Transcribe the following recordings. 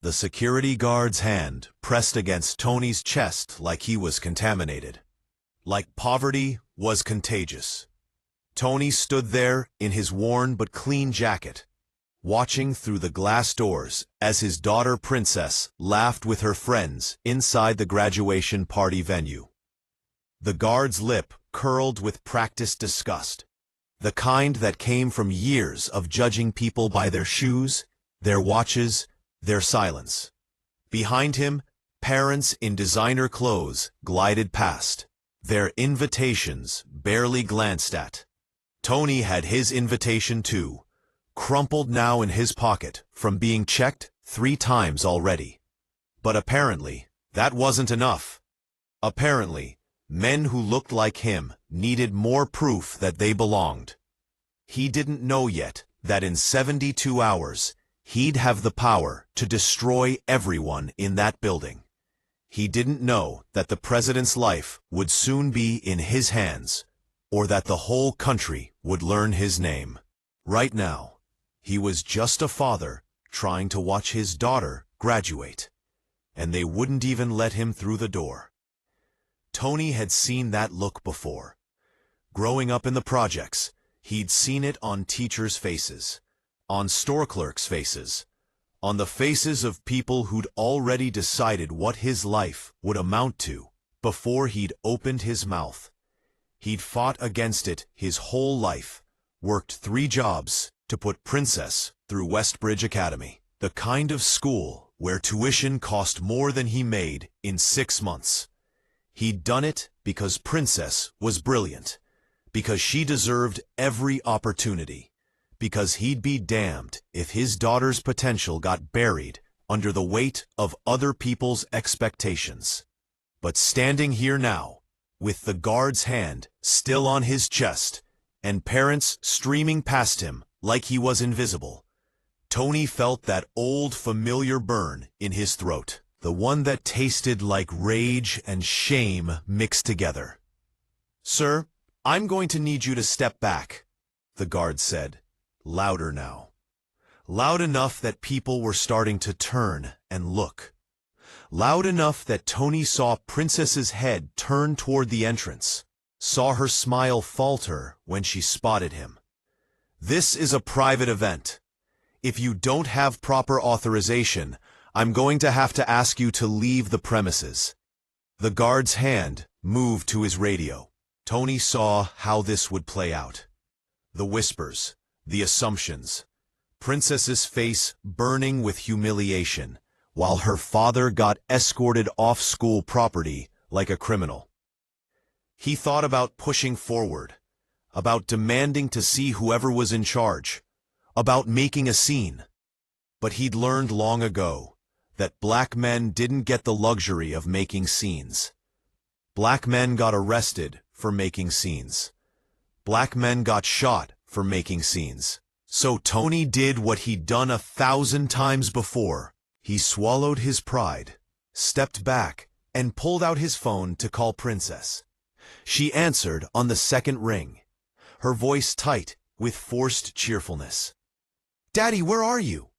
The security guard's hand pressed against Tony's chest like he was contaminated. Like poverty was contagious. Tony stood there in his worn but clean jacket, watching through the glass doors as his daughter Princess laughed with her friends inside the graduation party venue. The guard's lip curled with practiced disgust, the kind that came from years of judging people by their shoes, their watches, their silence. Behind him, parents in designer clothes glided past, their invitations barely glanced at. Tony had his invitation too, crumpled now in his pocket from being checked 3 times already. But apparently, that wasn't enough. Apparently, men who looked like him needed more proof that they belonged. He didn't know yet that in 72 hours, he'd have the power to destroy everyone in that building. He didn't know that the president's life would soon be in his hands, or that the whole country would learn his name. Right now, he was just a father trying to watch his daughter graduate, and they wouldn't even let him through the door. Tony had seen that look before. Growing up in the projects, he'd seen it on teachers' faces, on store clerks' faces, on the faces of people who'd already decided what his life would amount to before he'd opened his mouth. He'd fought against it his whole life, worked 3 jobs to put Princess through Westbridge Academy, the kind of school where tuition cost more than he made in 6 months. He'd done it because Princess was brilliant, because she deserved every opportunity, because he'd be damned if his daughter's potential got buried under the weight of other people's expectations. But standing here now, with the guard's hand still on his chest, and parents streaming past him like he was invisible, Tony felt that old familiar burn in his throat, the one that tasted like rage and shame mixed together. "Sir, I'm going to need you to step back," the guard said, louder now. Loud enough that people were starting to turn and look. Loud enough that Tony saw Princess's head turn toward the entrance, saw her smile falter when she spotted him. "This is a private event. If you don't have proper authorization, I'm going to have to ask you to leave the premises." The guard's hand moved to his radio. Tony saw how this would play out. The whispers, the assumptions. Princess's face burning with humiliation, while her father got escorted off school property like a criminal. He thought about pushing forward, about demanding to see whoever was in charge, about making a scene. But he'd learned long ago that black men didn't get the luxury of making scenes. Black men got arrested for making scenes. Black men got shot for making scenes. So Tony did what he'd done 1,000 times before. He swallowed his pride, stepped back, and pulled out his phone to call Princess. She answered on the second ring, her voice tight with forced cheerfulness. "Daddy, where are you?"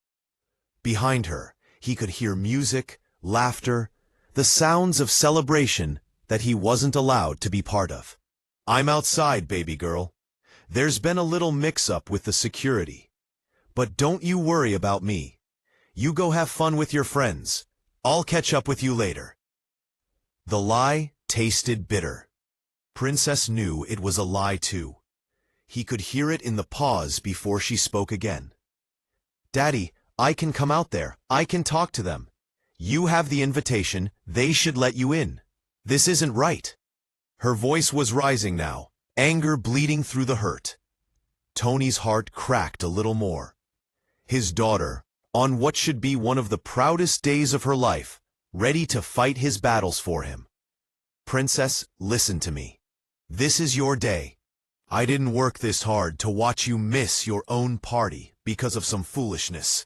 Behind her, he could hear music, laughter, the sounds of celebration that he wasn't allowed to be part of. "I'm outside, baby girl. There's been a little mix-up with the security. But don't you worry about me. You go have fun with your friends. I'll catch up with you later." The lie tasted bitter. Princess knew it was a lie too. He could hear it in the pause before she spoke again. "Daddy, I can come out there. I can talk to them. You have the invitation. They should let you in. This isn't right." Her voice was rising now, anger bleeding through the hurt. Tony's heart cracked a little more. His daughter, on what should be one of the proudest days of her life, ready to fight his battles for him. "Princess, listen to me. This is your day. I didn't work this hard to watch you miss your own party because of some foolishness.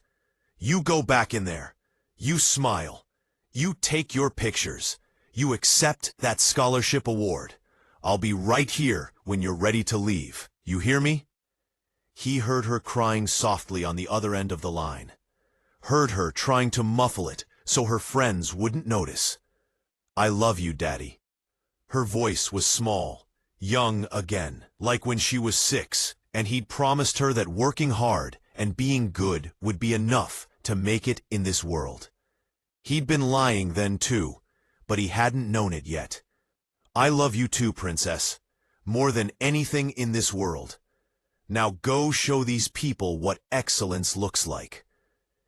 You go back in there. You smile. You take your pictures. You accept that scholarship award. I'll be right here when you're ready to leave. You hear me?" He heard her crying softly on the other end of the line. heard her trying to muffle it so her friends wouldn't notice. "I love you, Daddy." Her voice was small, young again, like when she was 6, and he'd promised her that working hard and being good would be enough to make it in this world. He'd been lying then too, but he hadn't known it yet. "I love you too, Princess, more than anything in this world. Now go show these people what excellence looks like."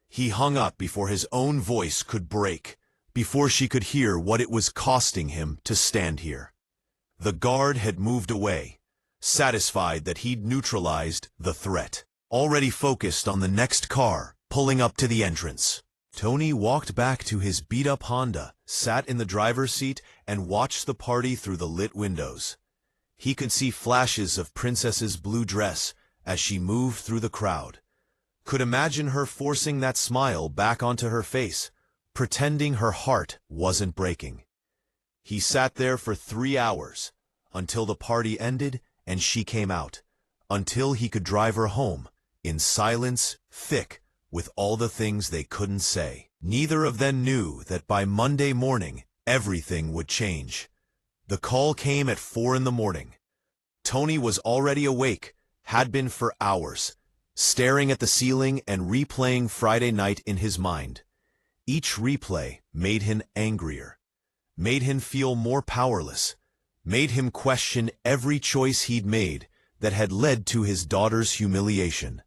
He hung up before his own voice could break, before she could hear what it was costing him to stand here. The guard had moved away, satisfied that he'd neutralized the threat, already focused on the next car, pulling up to the entrance. Tony walked back to his beat-up Honda, sat in the driver's seat, and watched the party through the lit windows. He could see flashes of Princess's blue dress as she moved through the crowd. Could imagine her forcing that smile back onto her face, pretending her heart wasn't breaking. He sat there for 3 hours, until the party ended and she came out, until he could drive her home, in silence, thick with all the things they couldn't say. Neither of them knew that by Monday morning, everything would change. The call came at 4 in the morning. Tony was already awake, had been for hours, staring at the ceiling and replaying Friday night in his mind. Each replay made him angrier, made him feel more powerless, made him question every choice he'd made that had led to his daughter's humiliation.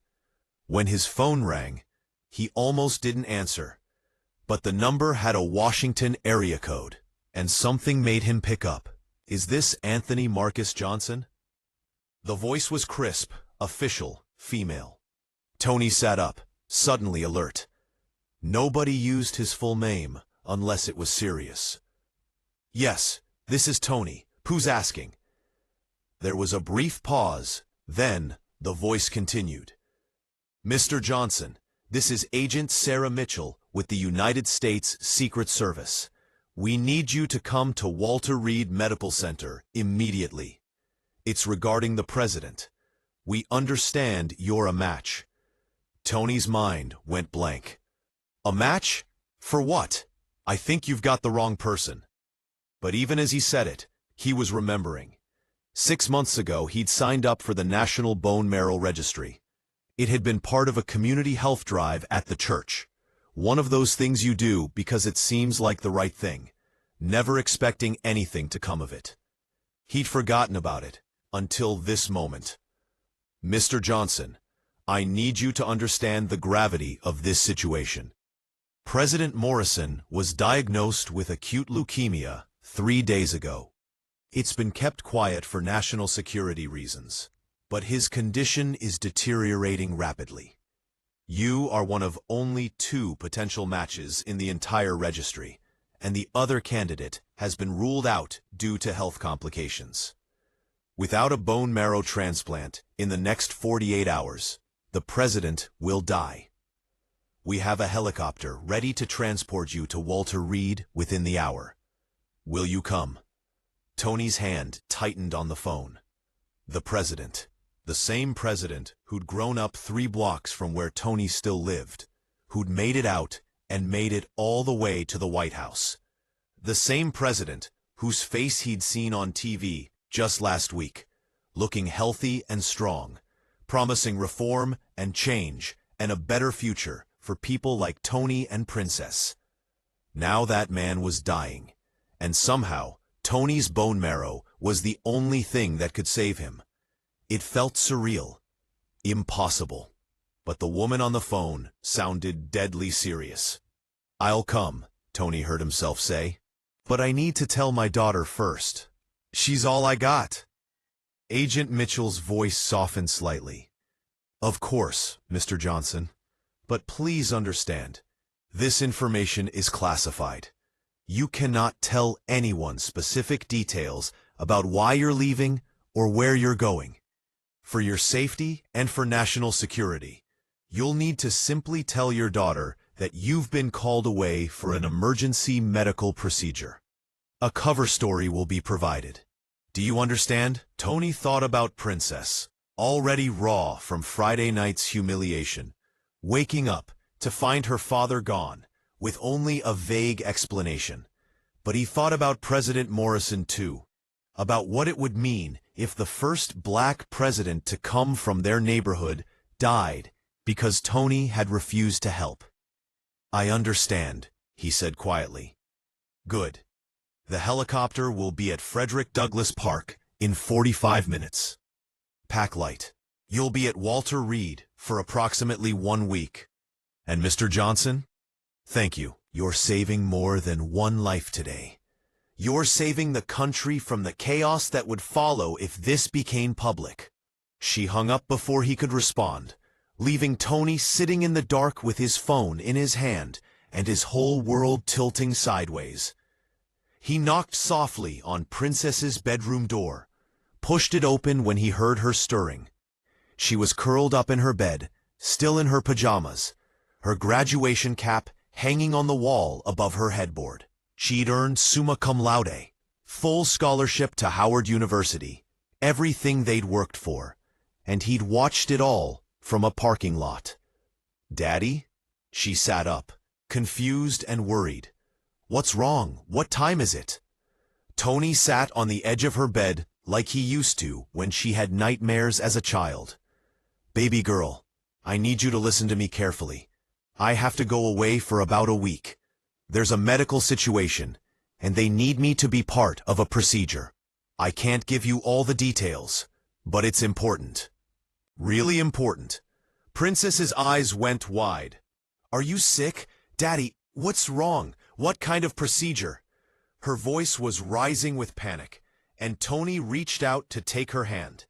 When his phone rang, he almost didn't answer, but the number had a Washington area code, and something made him pick up. "Is this Anthony Marcus Johnson?" The voice was crisp, official, female. Tony sat up, suddenly alert. Nobody used his full name unless it was serious. "Yes, this is Tony. Who's asking?" There was a brief pause, then the voice continued. "Mr. Johnson, this is Agent Sarah Mitchell with the United States Secret Service. We need you to come to Walter Reed Medical Center immediately. It's regarding the president. We understand you're a match." Tony's mind went blank. "A match? For what? I think you've got the wrong person." But even as he said it, he was remembering. 6 months ago, he'd signed up for the National Bone Marrow Registry. It had been part of a community health drive at the church. One of those things you do because it seems like the right thing, never expecting anything to come of it. He'd forgotten about it until this moment. "Mr. Johnson, I need you to understand the gravity of this situation. President Morrison was diagnosed with acute leukemia 3 days ago. It's been kept quiet for national security reasons, but his condition is deteriorating rapidly. You are one of only 2 potential matches in the entire registry, and the other candidate has been ruled out due to health complications. Without a bone marrow transplant in the next 48 hours, the president will die. We have a helicopter ready to transport you to Walter Reed within the hour. Will you come?" Tony's hand tightened on the phone. The president, the same president who'd grown up 3 blocks from where Tony still lived, who'd made it out and made it all the way to the White House. The same president whose face he'd seen on TV just last week, looking healthy and strong, promising reform and change and a better future for people like Tony and Princess. Now that man was dying, and somehow Tony's bone marrow was the only thing that could save him. It felt surreal, impossible, but the woman on the phone sounded deadly serious. "I'll come," Tony heard himself say, "but I need to tell my daughter first. She's all I got." Agent Mitchell's voice softened slightly. "Of course, Mr. Johnson, but please understand, this information is classified. You cannot tell anyone specific details about why you're leaving or where you're going. For your safety and for national security, you'll need to simply tell your daughter that you've been called away for an emergency medical procedure. A cover story will be provided. Do you understand?" Tony thought about Princess, already raw from Friday night's humiliation, waking up to find her father gone, with only a vague explanation. But he thought about President Morrison too, about what it would mean if the first black president to come from their neighborhood died because Tony had refused to help. "I understand," he said quietly. "Good. The helicopter will be at Frederick Douglass Park in 45 minutes. Pack light. You'll be at Walter Reed for approximately 1 week. And Mr. Johnson? Thank you. You're saving more than one life today. You're saving the country from the chaos that would follow if this became public." She hung up before he could respond, leaving Tony sitting in the dark with his phone in his hand and his whole world tilting sideways. He knocked softly on Princess's bedroom door, pushed it open when he heard her stirring. She was curled up in her bed, still in her pajamas, her graduation cap hanging on the wall above her headboard. She'd earned summa cum laude, full scholarship to Howard University, everything they'd worked for, and he'd watched it all from a parking lot. "Daddy?" She sat up, confused and worried. "What's wrong? What time is it?" Tony sat on the edge of her bed like he used to when she had nightmares as a child. "Baby girl, I need you to listen to me carefully. I have to go away for about a week. There's a medical situation, and they need me to be part of a procedure. I can't give you all the details, but it's important. Really important." Princess's eyes went wide. "Are you sick? Daddy, what's wrong? What kind of procedure?" Her voice was rising with panic, and Tony reached out to take her hand.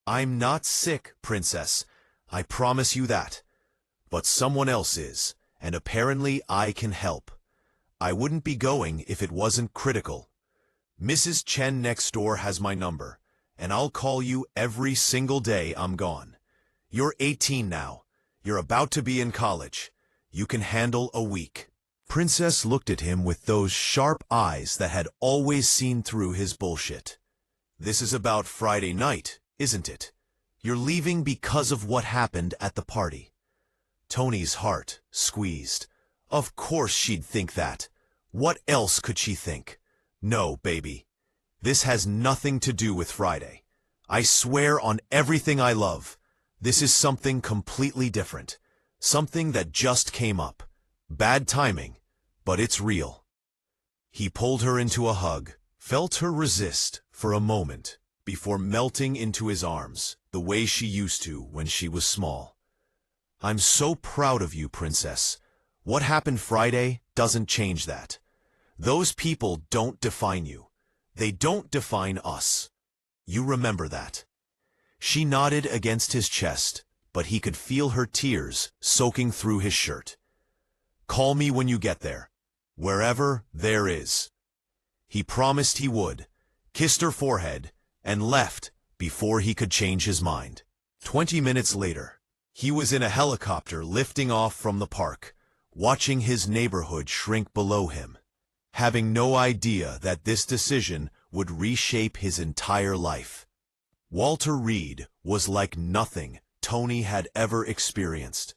"I'm not sick, Princess. I promise you that. But someone else is, and apparently I can help. I wouldn't be going if it wasn't critical. Mrs. Chen next door has my number, and I'll call you every single day I'm gone. You're 18 now. You're about to be in college. You can handle a week." Princess looked at him with those sharp eyes that had always seen through his bullshit. "This is about Friday night, isn't it? You're leaving because of what happened at the party." Tony's heart squeezed. Of course she'd think that. What else could she think? "No, baby. This has nothing to do with Friday. I swear on everything I love. This is something completely different. Something that just came up. Bad timing, but it's real." He pulled her into a hug, felt her resist for a moment, before melting into his arms, the way she used to when she was small. "I'm so proud of you, Princess. What happened Friday doesn't change that. Those people don't define you. They don't define us. You remember that." She nodded against his chest, but he could feel her tears soaking through his shirt. "Call me when you get there, wherever there is." He promised he would, kissed her forehead, and left before he could change his mind. 20 minutes later, he was in a helicopter lifting off from the park, watching his neighborhood shrink below him, having no idea that this decision would reshape his entire life. Walter Reed was like nothing Tony had ever experienced.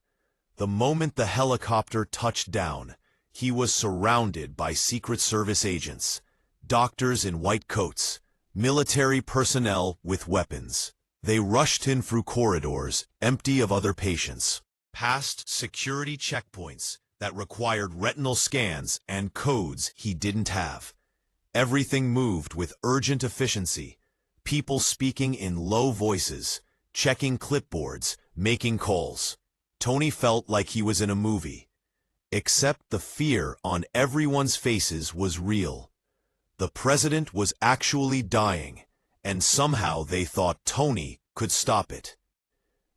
The moment the helicopter touched down, he was surrounded by Secret Service agents, doctors in white coats, military personnel with weapons. They rushed him through corridors empty of other patients, past security checkpoints that required retinal scans and codes he didn't have. Everything moved with urgent efficiency, people speaking in low voices, checking clipboards, making calls. Tony felt like he was in a movie. Except the fear on everyone's faces was real. The president was actually dying, and somehow they thought Tony could stop it.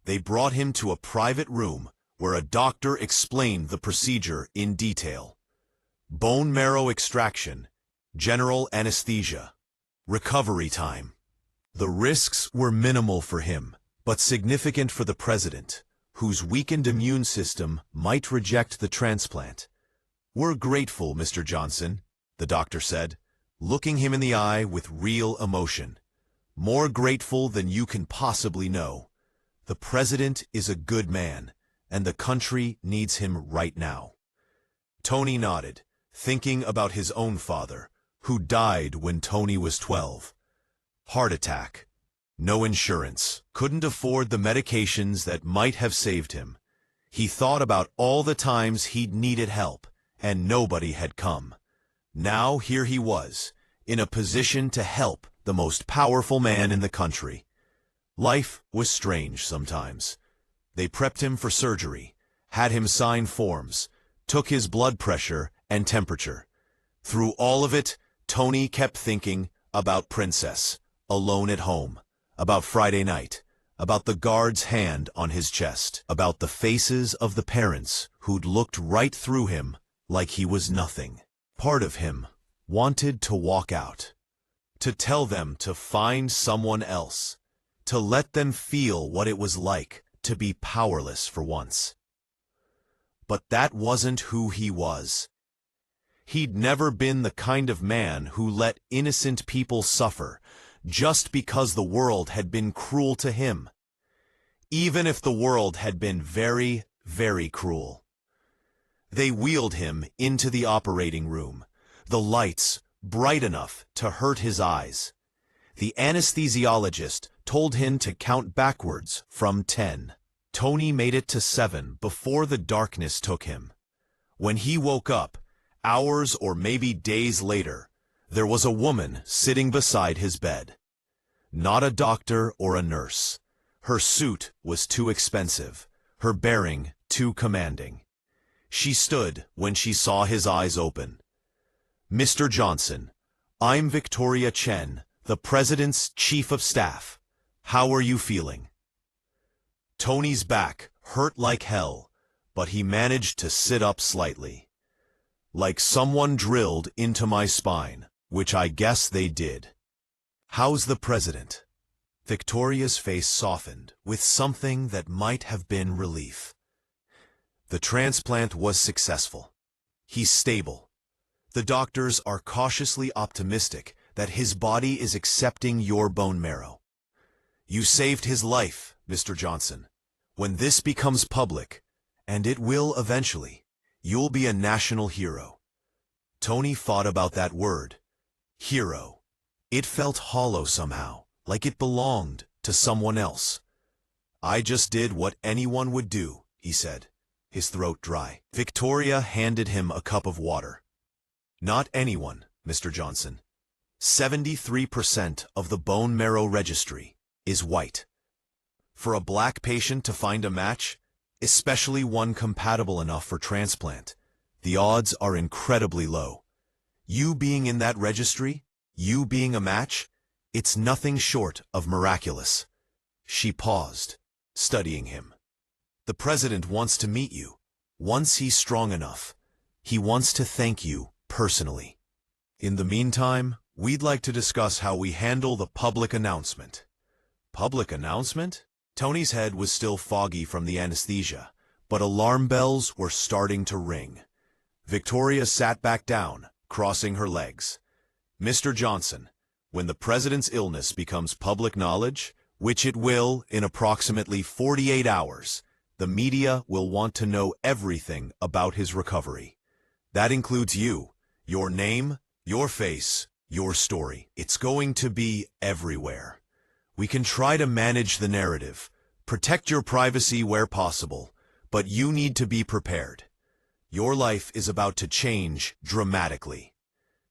They brought him to a private room where a doctor explained the procedure in detail. Bone marrow extraction, general anesthesia, recovery time. The risks were minimal for him, but significant for the president, whose weakened immune system might reject the transplant. "We're grateful, Mr. Johnson," the doctor said, looking him in the eye with real emotion. "More grateful than you can possibly know. The president is a good man, and the country needs him right now." Tony nodded, thinking about his own father, who died when Tony was 12. Heart attack. No insurance. Couldn't afford the medications that might have saved him. He thought about all the times he'd needed help, and nobody had come. Now here he was, in a position to help the most powerful man in the country. Life was strange sometimes. They prepped him for surgery, had him sign forms, took his blood pressure and temperature. Through all of it, Tony kept thinking about Princess, alone at home, about Friday night, about the guard's hand on his chest, about the faces of the parents who'd looked right through him like he was nothing. Part of him wanted to walk out, to tell them to find someone else, to let them feel what it was like to be powerless for once. But that wasn't who he was. He'd never been the kind of man who let innocent people suffer just because the world had been cruel to him, even if the world had been very, very cruel. They wheeled him into the operating room, the lights bright enough to hurt his eyes. The anesthesiologist told him to count backwards from 10. Tony made it to 7 before the darkness took him. When he woke up, hours or maybe days later, there was a woman sitting beside his bed. Not a doctor or a nurse. Her suit was too expensive, her bearing too commanding. She stood when she saw his eyes open. "Mr. Johnson, I'm Victoria Chen, the President's Chief of Staff. How are you feeling?" Tony's back hurt like hell, but he managed to sit up slightly. "Like someone drilled into my spine, which I guess they did." "How's the president?" Victoria's face softened with something that might have been relief. "The transplant was successful. He's stable. The doctors are cautiously optimistic that his body is accepting your bone marrow. You saved his life, Mr. Johnson. When this becomes public, and it will eventually, you'll be a national hero." Tony thought about that word, hero. It felt hollow somehow, like it belonged to someone else. "I just did what anyone would do," he said, his throat dry. Victoria handed him a cup of water. "Not anyone, Mr. Johnson. 73% of the bone marrow registry is white. For a black patient to find a match, especially one compatible enough for transplant, the odds are incredibly low. You being in that registry, you being a match, it's nothing short of miraculous." She paused, studying him. "The president wants to meet you, once he's strong enough. He wants to thank you personally. In the meantime, we'd like to discuss how we handle the public announcement." "Public announcement?" Tony's head was still foggy from the anesthesia, but alarm bells were starting to ring. Victoria sat back down, crossing her legs. "Mr. Johnson, when the president's illness becomes public knowledge, which it will in approximately 48 hours, the media will want to know everything about his recovery. That includes you, your name, your face, your story. It's going to be everywhere. We can try to manage the narrative, protect your privacy where possible, but you need to be prepared. Your life is about to change dramatically."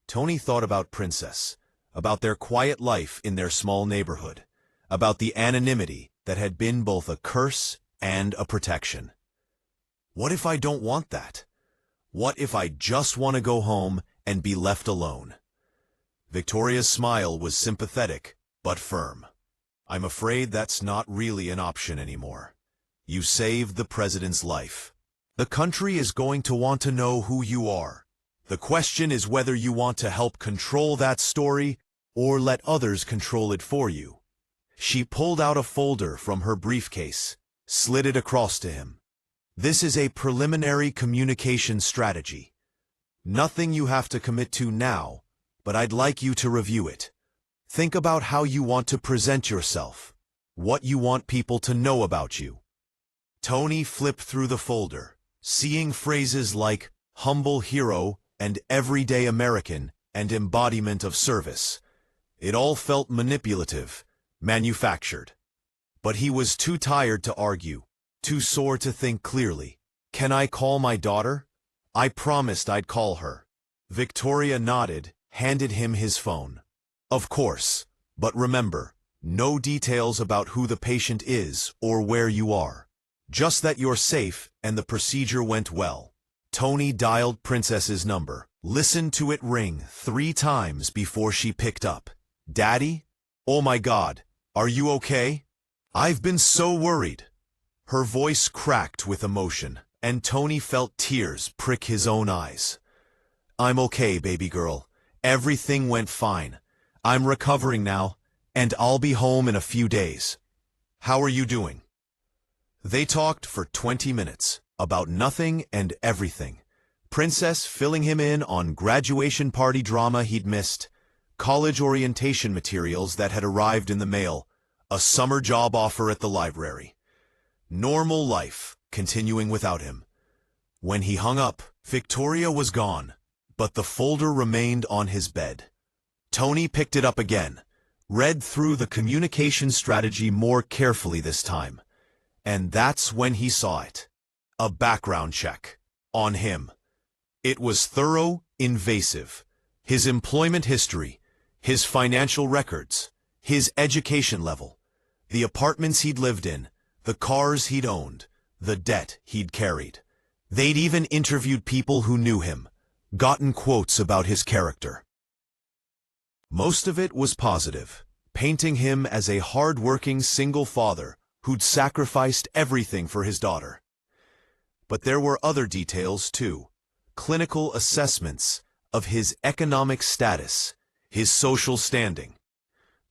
Tony thought about Princess, about their quiet life in their small neighborhood, about the anonymity that had been both a curse and a protection. What if I don't want that? What if I just want to go home and be left alone? Victoria's smile was sympathetic, but firm. "I'm afraid that's not really an option anymore. You saved the president's life. The country is going to want to know who you are. The question is whether you want to help control that story or let others control it for you." She pulled out a folder from her briefcase, slid it across to him. "This is a preliminary communication strategy. Nothing you have to commit to now, but I'd like you to review it. Think about how you want to present yourself, what you want people to know about you." Tony flipped through the folder, seeing phrases like humble hero and everyday American and embodiment of service. It all felt manipulative, manufactured. But he was too tired to argue, too sore to think clearly. "Can I call my daughter?" "I promised I'd call her." Victoria nodded, handed him his phone. "Of course, but remember, no details about who the patient is or where you are. Just that you're safe and the procedure went well." Tony dialed Princess's number, listened to it ring 3 times before she picked up. "Daddy? Oh my God, are you okay? I've been so worried." Her voice cracked with emotion, and Tony felt tears prick his own eyes. "I'm okay, baby girl. Everything went fine. I'm recovering now, and I'll be home in a few days. How are you doing?" They talked for 20 minutes, about nothing and everything. Princess filling him in on graduation party drama he'd missed, college orientation materials that had arrived in the mail, a summer job offer at the library. Normal life, continuing without him. When he hung up, Victoria was gone, but the folder remained on his bed. Tony picked it up again, read through the communication strategy more carefully this time. And that's when he saw it. A background check. On him. It was thorough, invasive. His employment history, his financial records, his education level, the apartments he'd lived in, the cars he'd owned, the debt he'd carried. They'd even interviewed people who knew him, gotten quotes about his character. Most of it was positive, painting him as a hard-working single father who'd sacrificed everything for his daughter. But there were other details too, clinical assessments of his economic status, his social standing.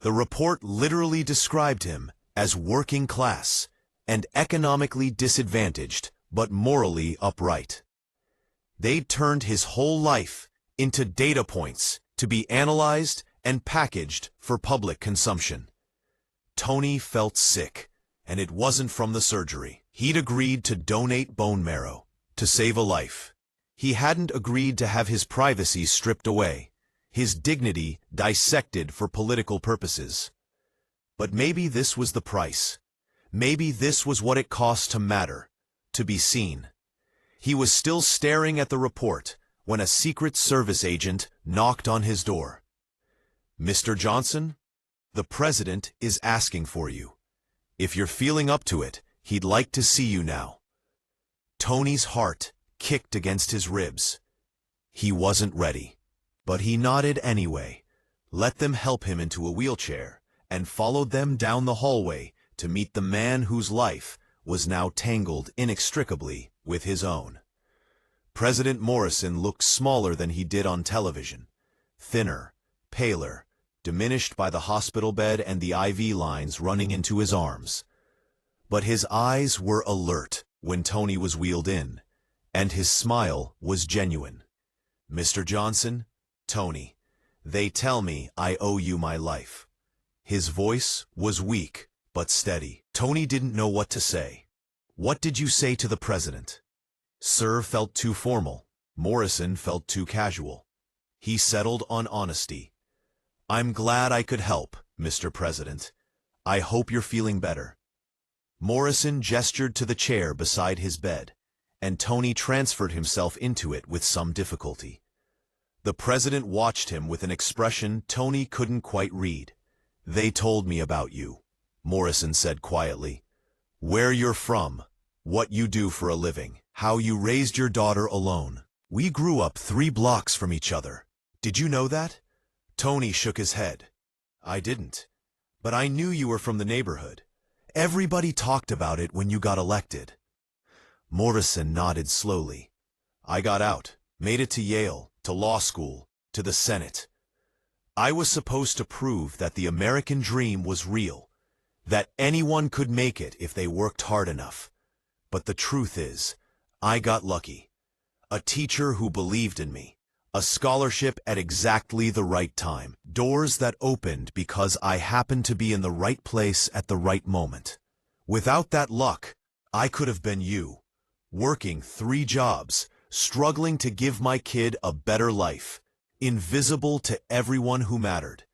The report literally described him as working class and economically disadvantaged, but morally upright. They'd turned his whole life into data points to be analyzed and packaged for public consumption. Tony felt sick. And it wasn't from the surgery. He'd agreed to donate bone marrow, to save a life. He hadn't agreed to have his privacy stripped away, his dignity dissected for political purposes. But maybe this was the price. Maybe this was what it cost to matter, to be seen. He was still staring at the report when a Secret Service agent knocked on his door. "Mr. Johnson, the president is asking for you. If you're feeling up to it, he'd like to see you now." Tony's heart kicked against his ribs. He wasn't ready, but he nodded anyway, let them help him into a wheelchair, and followed them down the hallway to meet the man whose life was now tangled inextricably with his own. President Morrison looked smaller than he did on television, thinner, paler, diminished by the hospital bed and the IV lines running into his arms. But his eyes were alert when Tony was wheeled in, and his smile was genuine. "Mr. Johnson, Tony, they tell me I owe you my life." His voice was weak, but steady. Tony didn't know what to say. "What did you say to the president?" Sir felt too formal. Morrison felt too casual. He settled on honesty. "I'm glad I could help, Mr. President. I hope you're feeling better." Morrison gestured to the chair beside his bed, and Tony transferred himself into it with some difficulty. The president watched him with an expression Tony couldn't quite read. "They told me about you," Morrison said quietly. "Where you're from, what you do for a living, how you raised your daughter alone. We grew up 3 blocks from each other. Did you know that?" Tony shook his head. "I didn't. But I knew you were from the neighborhood. Everybody talked about it when you got elected." Morrison nodded slowly. "I got out, made it to Yale, to law school, to the Senate. I was supposed to prove that the American dream was real, that anyone could make it if they worked hard enough. But the truth is, I got lucky. A teacher who believed in me. A scholarship at exactly the right time. Doors that opened because I happened to be in the right place at the right moment. Without that luck, I could have been you, working 3 jobs, struggling to give my kid a better life, invisible to everyone who mattered.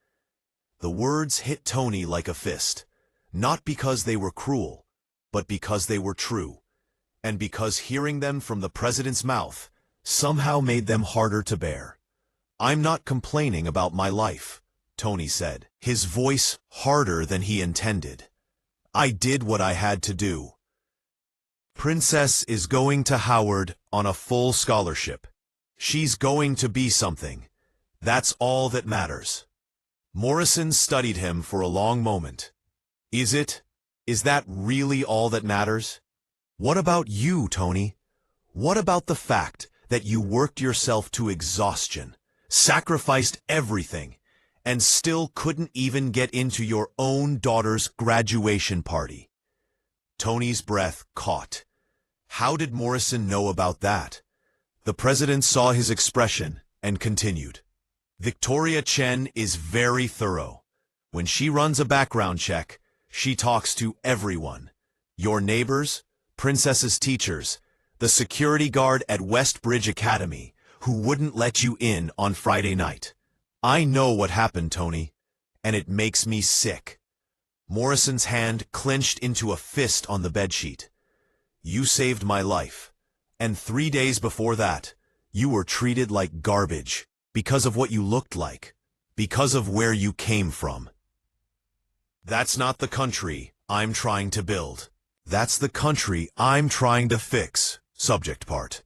The words hit Tony like a fist, not because they were cruel, but because they were true, and because hearing them from the president's mouth somehow made them harder to bear. "I'm not complaining about my life," Tony said, his voice harder than he intended. "I did what I had to do. Princess is going to Howard on a full scholarship. She's going to be something. That's all that matters." Morrison studied him for a long moment. "Is it? Is that really all that matters? What about you, Tony? What about the fact that you worked yourself to exhaustion, sacrificed everything, and still couldn't even get into your own daughter's graduation party?" Tony's breath caught. How did Morrison know about that? The president saw his expression and continued. "Victoria Chen is very thorough. When she runs a background check, she talks to everyone. Your neighbors, Princess's teachers, the security guard at Westbridge Academy, who wouldn't let you in on Friday night. I know what happened, Tony, and it makes me sick." Morrison's hand clenched into a fist on the bedsheet. "You saved my life, and 3 days before that, you were treated like garbage because of what you looked like, because of where you came from. That's not the country I'm trying to build. That's the country I'm trying to fix." Subject part.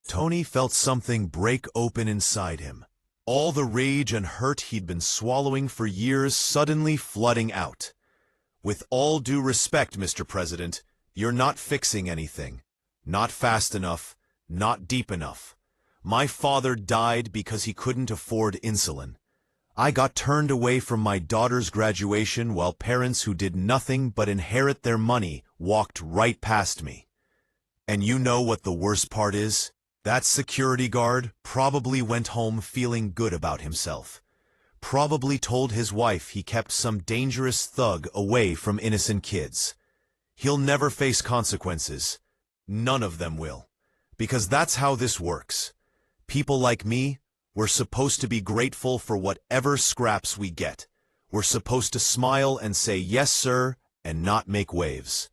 Tony felt something break open inside him. All the rage and hurt he'd been swallowing for years suddenly flooding out. "With all due respect, Mr. President, you're not fixing anything. Not fast enough, not deep enough. My father died because he couldn't afford insulin. I got turned away from my daughter's graduation while parents who did nothing but inherit their money walked right past me. And you know what the worst part is? That security guard probably went home feeling good about himself. Probably told his wife he kept some dangerous thug away from innocent kids. He'll never face consequences. None of them will. Because that's how this works. People like me, we're supposed to be grateful for whatever scraps we get. We're supposed to smile and say yes, sir, and not make waves.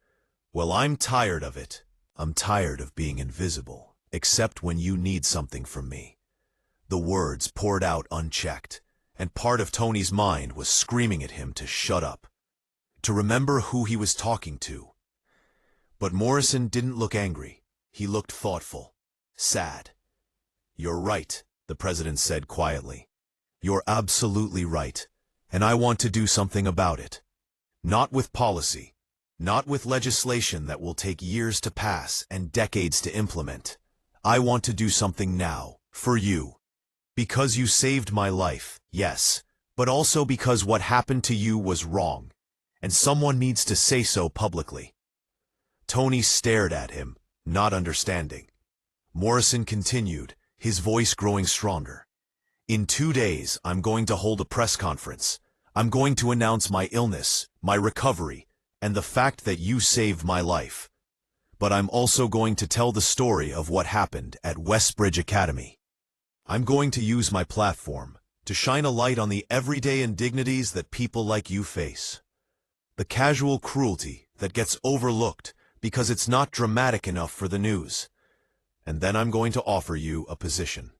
Well, I'm tired of it. I'm tired of being invisible, except when you need something from me." The words poured out unchecked, and part of Tony's mind was screaming at him to shut up, to remember who he was talking to. But Morrison didn't look angry. He looked thoughtful, sad. "You're right," the president said quietly. "You're absolutely right, and I want to do something about it. Not with policy, not with legislation that will take years to pass and decades to implement. I want to do something now, for you. Because you saved my life, yes, but also because what happened to you was wrong, and someone needs to say so publicly." Tony stared at him, not understanding. Morrison continued, his voice growing stronger. "In 2 days, I'm going to hold a press conference. I'm going to announce my illness, my recovery, and the fact that you saved my life. But I'm also going to tell the story of what happened at Westbridge Academy. I'm going to use my platform to shine a light on the everyday indignities that people like you face. The casual cruelty that gets overlooked because it's not dramatic enough for the news. And then I'm going to offer you a position."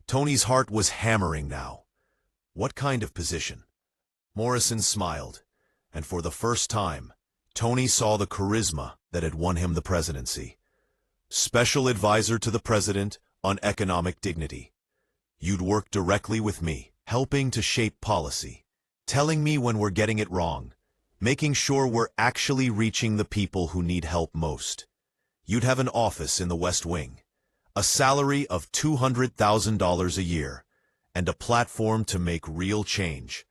Tony's heart was hammering now. What kind of position? Morrison smiled, and for the first time, Tony saw the charisma that had won him the presidency. Special advisor to the president on economic dignity. You'd work directly with me, helping to shape policy, telling me when we're getting it wrong, making sure we're actually reaching the people who need help most. You'd have an office in the West Wing, a salary of $200,000 a year, and a platform to make real change.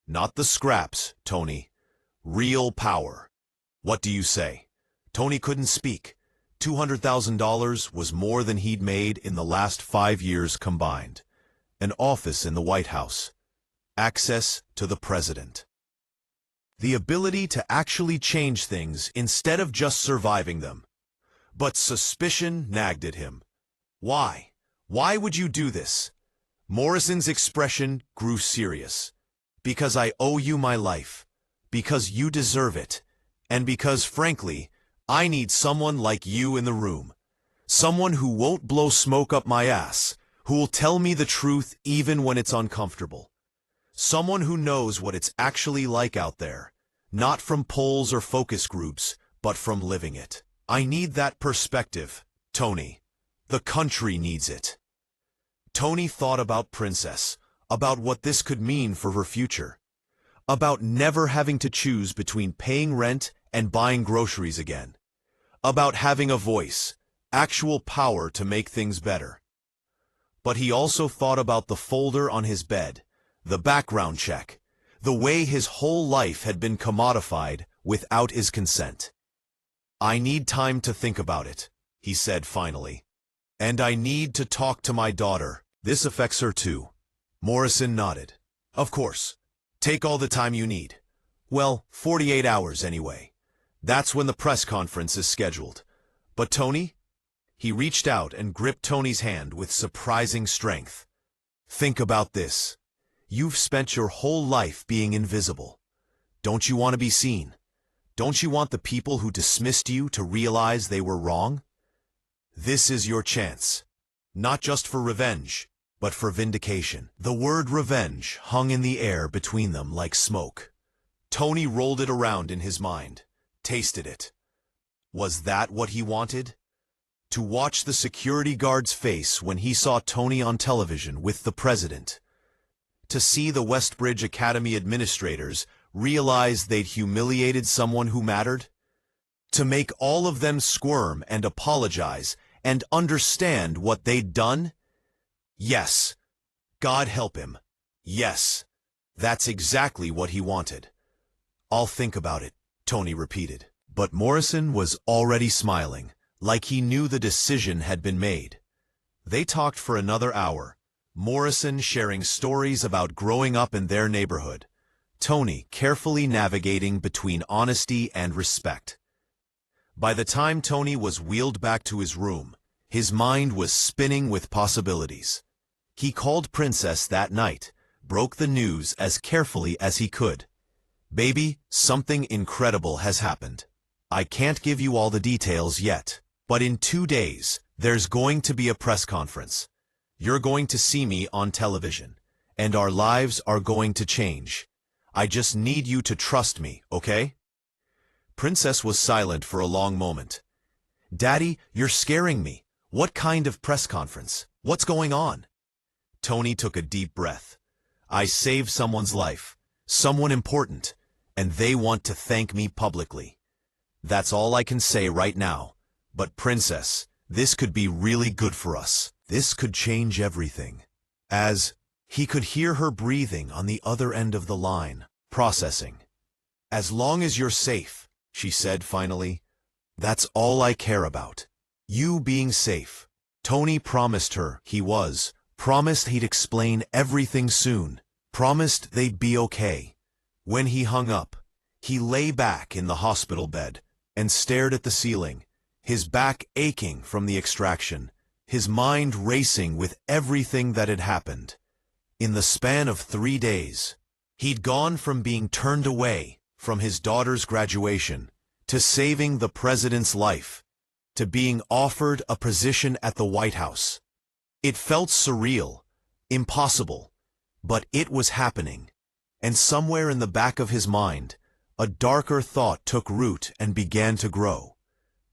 Not the scraps, Tony. Real power. What do you say? Tony couldn't speak. $200,000 was more than he'd made in the last 5 years combined. An office in the White House. Access to the president. The ability to actually change things instead of just surviving them. But suspicion nagged at him. Why? Why would you do this? Morrison's expression grew serious. Because I owe you my life. Because you deserve it. And because, frankly, I need someone like you in the room. Someone who won't blow smoke up my ass, who'll tell me the truth even when it's uncomfortable. Someone who knows what it's actually like out there, not from polls or focus groups, but from living it. I need that perspective, Tony. The country needs it. Tony thought about Princess, about what this could mean for her future, about never having to choose between paying rent and buying groceries again, about having a voice, actual power to make things better. But he also thought about the folder on his bed, the background check, the way his whole life had been commodified without his consent. I need time to think about it, he said finally. And I need to talk to my daughter. This affects her too. Morrison nodded. Of course. Take all the time you need. Well, 48 hours anyway. That's when the press conference is scheduled. But Tony? He reached out and gripped Tony's hand with surprising strength. Think about this. You've spent your whole life being invisible. Don't you want to be seen? Don't you want the people who dismissed you to realize they were wrong? This is your chance. Not just for revenge, but for vindication. The word revenge hung in the air between them like smoke. Tony rolled it around in his mind, tasted it. Was that what he wanted? To watch the security guard's face when he saw Tony on television with the president. To see the Westbridge Academy administrators realize they'd humiliated someone who mattered? To make all of them squirm and apologize and understand what they'd done? Yes. God help him. Yes. That's exactly what he wanted. I'll think about it, Tony repeated. But Morrison was already smiling, like he knew the decision had been made. They talked for another hour, Morrison sharing stories about growing up in their neighborhood, Tony carefully navigating between honesty and respect. By the time Tony was wheeled back to his room, his mind was spinning with possibilities. He called Princess that night, broke the news as carefully as he could. Baby, something incredible has happened. I can't give you all the details yet, but in 2 days, there's going to be a press conference. You're going to see me on television, and our lives are going to change. I just need you to trust me, okay? Princess was silent for a long moment. Daddy, you're scaring me. What kind of press conference? What's going on? Tony took a deep breath. I saved someone's life, someone important, and they want to thank me publicly. That's all I can say right now. But Princess, this could be really good for us. This could change everything. As he could hear her breathing on the other end of the line, processing. As long as you're safe, she said finally, that's all I care about. You being safe. Tony promised her he was, promised he'd explain everything soon, promised they'd be okay. When he hung up, he lay back in the hospital bed and stared at the ceiling, his back aching from the extraction, his mind racing with everything that had happened. In the span of 3 days, he'd gone from being turned away from his daughter's graduation to saving the president's life, to being offered a position at the White House. It felt surreal, impossible, but it was happening. And somewhere in the back of his mind, a darker thought took root and began to grow.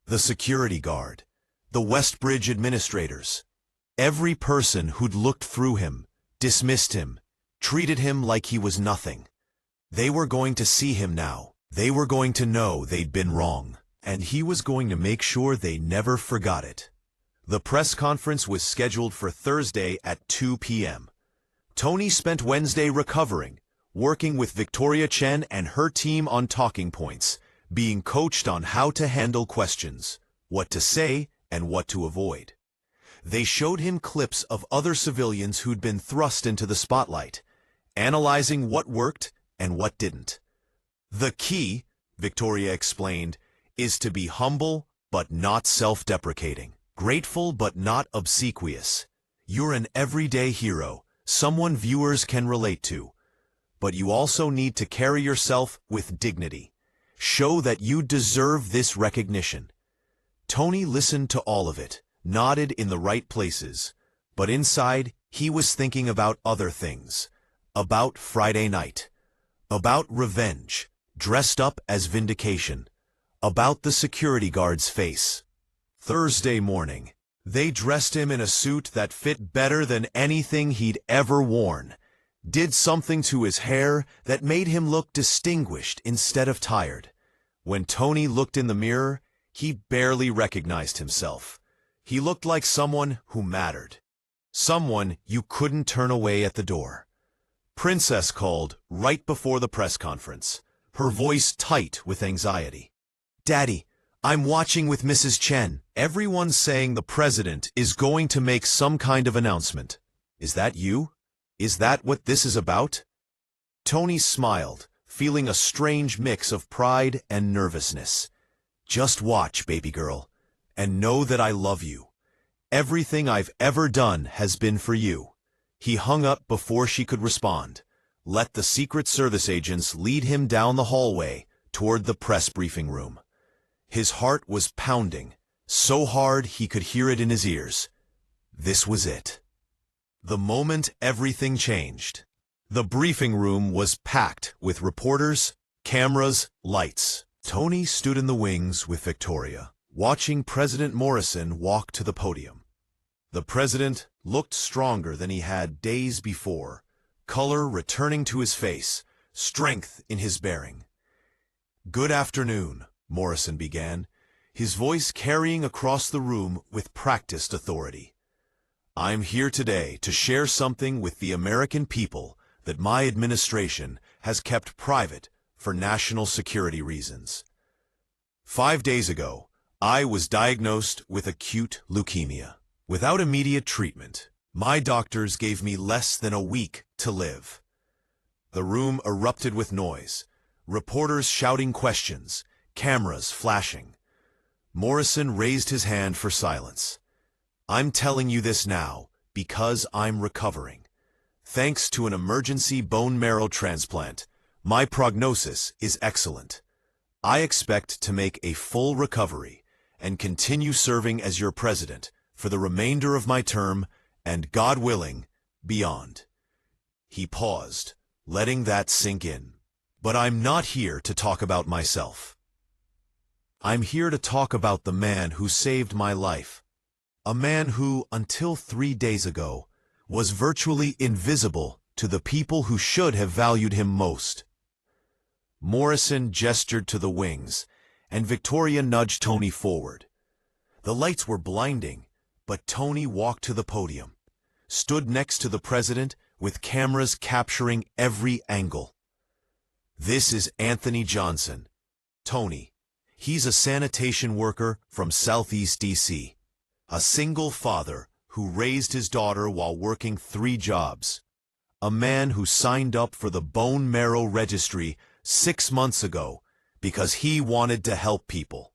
The security guard, the Westbridge administrators, every person who'd looked through him, dismissed him, treated him like he was nothing. They were going to see him now. They were going to know they'd been wrong, and he was going to make sure they never forgot it. The press conference was scheduled for Thursday at 2 p.m. Tony spent Wednesday recovering, working with Victoria Chen and her team on talking points, being coached on how to handle questions, what to say, and what to avoid. They showed him clips of other civilians who'd been thrust into the spotlight, analyzing what worked and what didn't. The key, Victoria explained, is to be humble but not self-deprecating. Grateful but not obsequious. You're an everyday hero, someone viewers can relate to. But you also need to carry yourself with dignity. Show that you deserve this recognition. Tony listened to all of it, nodded in the right places. But inside, he was thinking about other things. About Friday night. About revenge, dressed up as vindication. About the security guard's face. Thursday morning, they dressed him in a suit that fit better than anything he'd ever worn. Did something to his hair that made him look distinguished instead of tired. When Tony looked in the mirror, he barely recognized himself. He looked like someone who mattered. Someone you couldn't turn away at the door. Princess called right before the press conference, her voice tight with anxiety. "Daddy, I'm watching with Mrs. Chen. Everyone's saying the president is going to make some kind of announcement. Is that you? Is that what this is about?" Tony smiled, feeling a strange mix of pride and nervousness. "Just watch, baby girl, and know that I love you. Everything I've ever done has been for you." He hung up before she could respond. Let the Secret Service agents lead him down the hallway toward the press briefing room. His heart was pounding, so hard he could hear it in his ears. This was it. The moment everything changed. The briefing room was packed with reporters, cameras, lights. Tony stood in the wings with Victoria, watching President Morrison walk to the podium. The president looked stronger than he had days before, color returning to his face, strength in his bearing. "Good afternoon," Morrison began, his voice carrying across the room with practiced authority. "I'm here today to share something with the American people that my administration has kept private for national security reasons. 5 days ago, I was diagnosed with acute leukemia. Without immediate treatment, my doctors gave me less than a week to live." The room erupted with noise, reporters shouting questions, cameras flashing. Morrison raised his hand for silence. "I'm telling you this now because I'm recovering. Thanks to an emergency bone marrow transplant, my prognosis is excellent. I expect to make a full recovery and continue serving as your president for the remainder of my term and, God willing, beyond." He paused, letting that sink in. "But I'm not here to talk about myself. I'm here to talk about the man who saved my life. A man who, until 3 days ago, was virtually invisible to the people who should have valued him most." Morrison gestured to the wings, and Victoria nudged Tony forward. The lights were blinding, but Tony walked to the podium, stood next to the president with cameras capturing every angle. "This is Anthony Johnson. Tony. He's a sanitation worker from Southeast D.C. A single father who raised his daughter while working 3 jobs. A man who signed up for the bone marrow registry 6 months ago because he wanted to help people.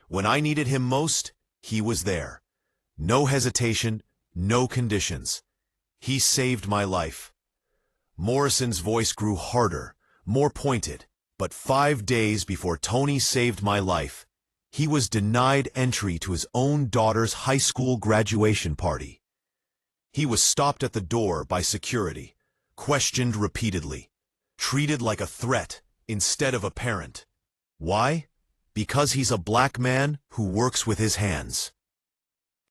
When I needed him most, he was there. No hesitation, no conditions. He saved my life." Morrison's voice grew harder, more pointed, but 5 days before Tony saved my life, he was denied entry to his own daughter's high school graduation party. He was stopped at the door by security, questioned repeatedly, treated like a threat instead of a parent. Why? Because he's a black man who works with his hands.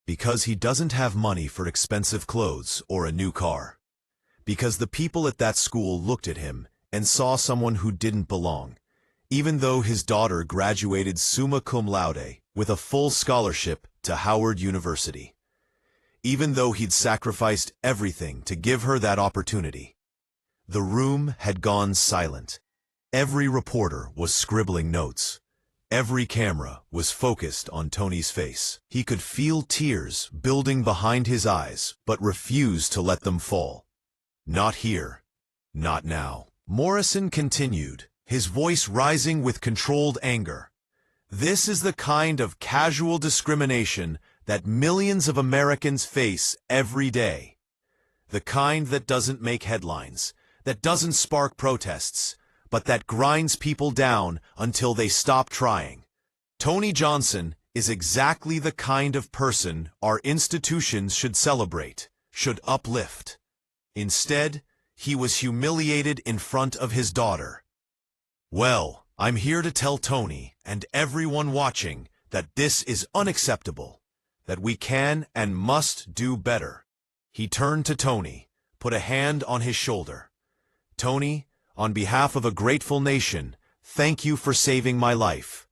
Because he doesn't have money for expensive clothes or a new car. Because the people at that school looked at him and saw someone who didn't belong, even though his daughter graduated summa cum laude with a full scholarship to Howard University. Even though he'd sacrificed everything to give her that opportunity. The room had gone silent. Every reporter was scribbling notes. Every camera was focused on Tony's face. He could feel tears building behind his eyes, but refused to let them fall. "Not here. Not now." Morrison continued, his voice rising with controlled anger. This is the kind of casual discrimination that millions of Americans face every day. The kind that doesn't make headlines, that doesn't spark protests, but that grinds people down until they stop trying. Tony Johnson is exactly the kind of person our institutions should celebrate, should uplift. Instead, he was humiliated in front of his daughter. Well, I'm here to tell Tony and everyone watching that this is unacceptable, that we can and must do better. He turned to Tony, put a hand on his shoulder. Tony, on behalf of a grateful nation, thank you for saving my life.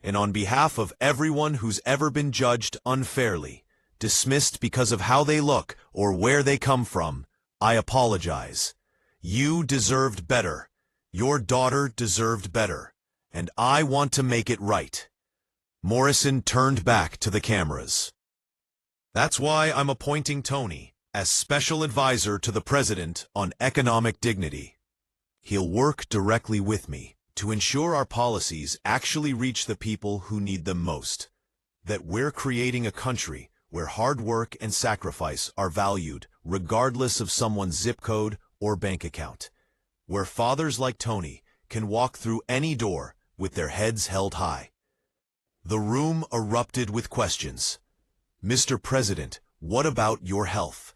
And on behalf of everyone who's ever been judged unfairly, dismissed because of how they look or where they come from, I apologize. You deserved better. Your daughter deserved better. And I want to make it right. Morrison turned back to the cameras. That's why I'm appointing Tony as special advisor to the president on economic dignity. He'll work directly with me to ensure our policies actually reach the people who need them most. That we're creating a country where hard work and sacrifice are valued regardless of someone's zip code or bank account. Where fathers like Tony can walk through any door with their heads held high. The room erupted with questions. Mr. President, what about your health?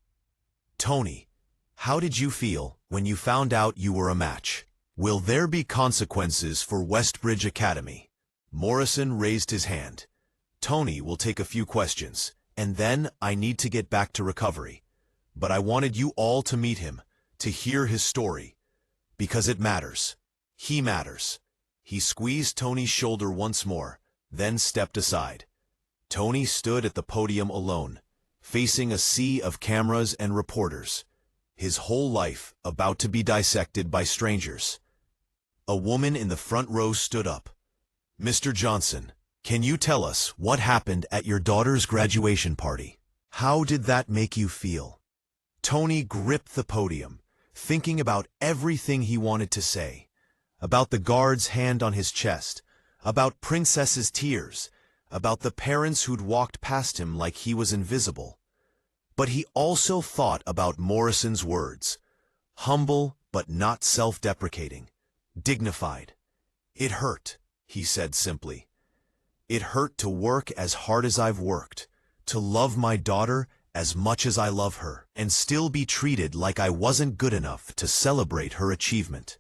Tony, how did you feel when you found out you were a match? Will there be consequences for Westbridge Academy? Morrison raised his hand. Tony will take a few questions, and then I need to get back to recovery. But I wanted you all to meet him, to hear his story. Because it matters. He matters. He squeezed Tony's shoulder once more, then stepped aside. Tony stood at the podium alone, facing a sea of cameras and reporters, his whole life about to be dissected by strangers. A woman in the front row stood up. Mr. Johnson, can you tell us what happened at your daughter's graduation party? How did that make you feel? Tony gripped the podium, thinking about everything he wanted to say. About the guard's hand on his chest, about Princess's tears, about the parents who'd walked past him like he was invisible. But he also thought about Morrison's words, humble but not self-deprecating, dignified. It hurt, he said simply. It hurt to work as hard as I've worked, to love my daughter as much as I love her, and still be treated like I wasn't good enough to celebrate her achievement.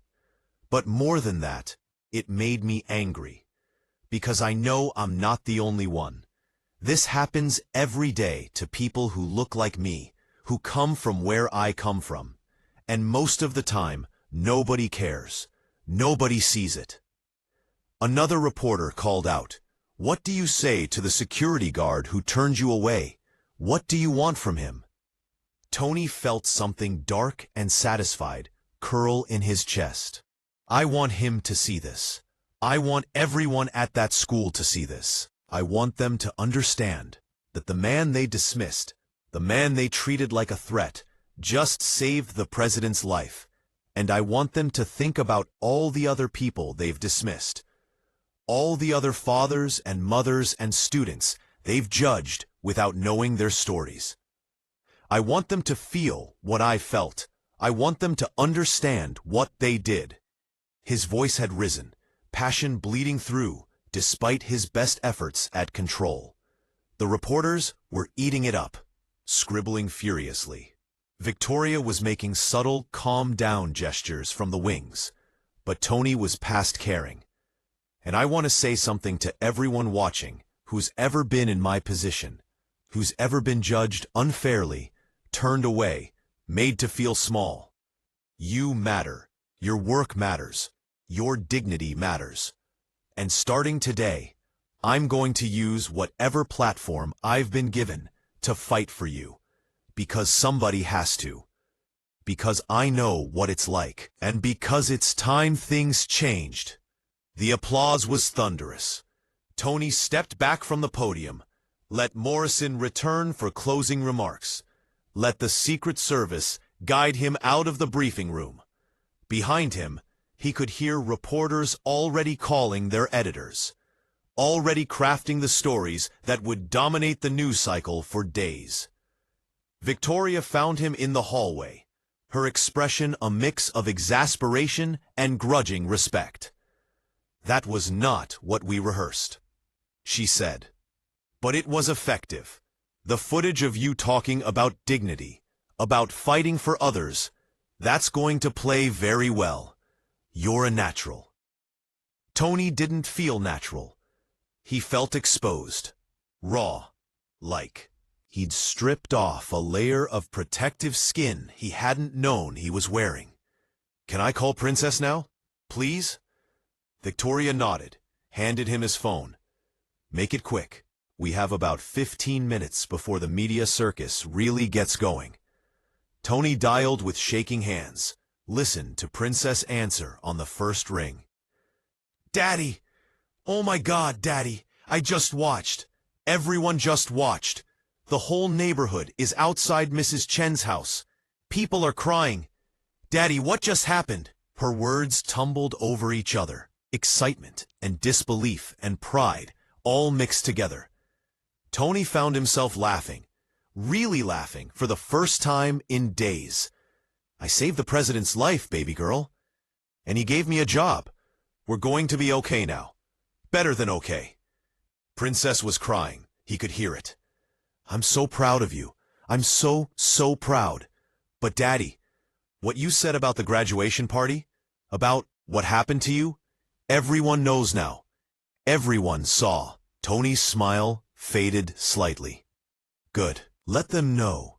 But more than that, it made me angry. Because I know I'm not the only one. This happens every day to people who look like me, who come from where I come from. And most of the time, nobody cares. Nobody sees it. Another reporter called out, "What do you say to the security guard who turned you away? What do you want from him?" Tony felt something dark and satisfied curl in his chest. I want him to see this. I want everyone at that school to see this. I want them to understand that the man they dismissed, the man they treated like a threat, just saved the president's life. And I want them to think about all the other people they've dismissed. All the other fathers and mothers and students they've judged without knowing their stories. I want them to feel what I felt. I want them to understand what they did. His voice had risen, passion bleeding through, despite his best efforts at control. The reporters were eating it up, scribbling furiously. Victoria was making subtle, calm-down gestures from the wings, but Tony was past caring. And I want to say something to everyone watching who's ever been in my position, who's ever been judged unfairly, turned away, made to feel small. You matter. Your work matters. Your dignity matters. And starting today, I'm going to use whatever platform I've been given to fight for you. Because somebody has to. Because I know what it's like. And because it's time things changed. The applause was thunderous. Tony stepped back from the podium. Let Morrison return for closing remarks. Let the Secret Service guide him out of the briefing room. Behind him, he could hear reporters already calling their editors. already crafting the stories that would dominate the news cycle for days. Victoria found him in the hallway, her expression a mix of exasperation and grudging respect. "That was not what we rehearsed," she said. "But it was effective. The footage of you talking about dignity, about fighting for others, that's going to play very well. You're a natural." Tony didn't feel natural. He felt exposed, raw, like he'd stripped off a layer of protective skin he hadn't known he was wearing. "Can I call Princess now, please?" Victoria nodded, handed him his phone. "Make it quick. We have about 15 minutes before the media circus really gets going." Tony dialed with shaking hands, listened to Princess answer on the first ring. "Daddy! Oh my God, Daddy! I just watched. Everyone just watched. The whole neighborhood is outside Mrs. Chen's house. People are crying. Daddy, what just happened?" Her words tumbled over each other, excitement and disbelief and pride all mixed together. Tony found himself laughing, really laughing, for the first time in days. "I saved the president's life, baby girl. And he gave me a job. We're going to be okay now. Better than okay." Princess was crying. He could hear it. "I'm so proud of you. I'm so proud. But Daddy, what you said about the graduation party, about what happened to you, everyone knows now. Everyone saw." Tony's smile faded slightly. "Good. Let them know.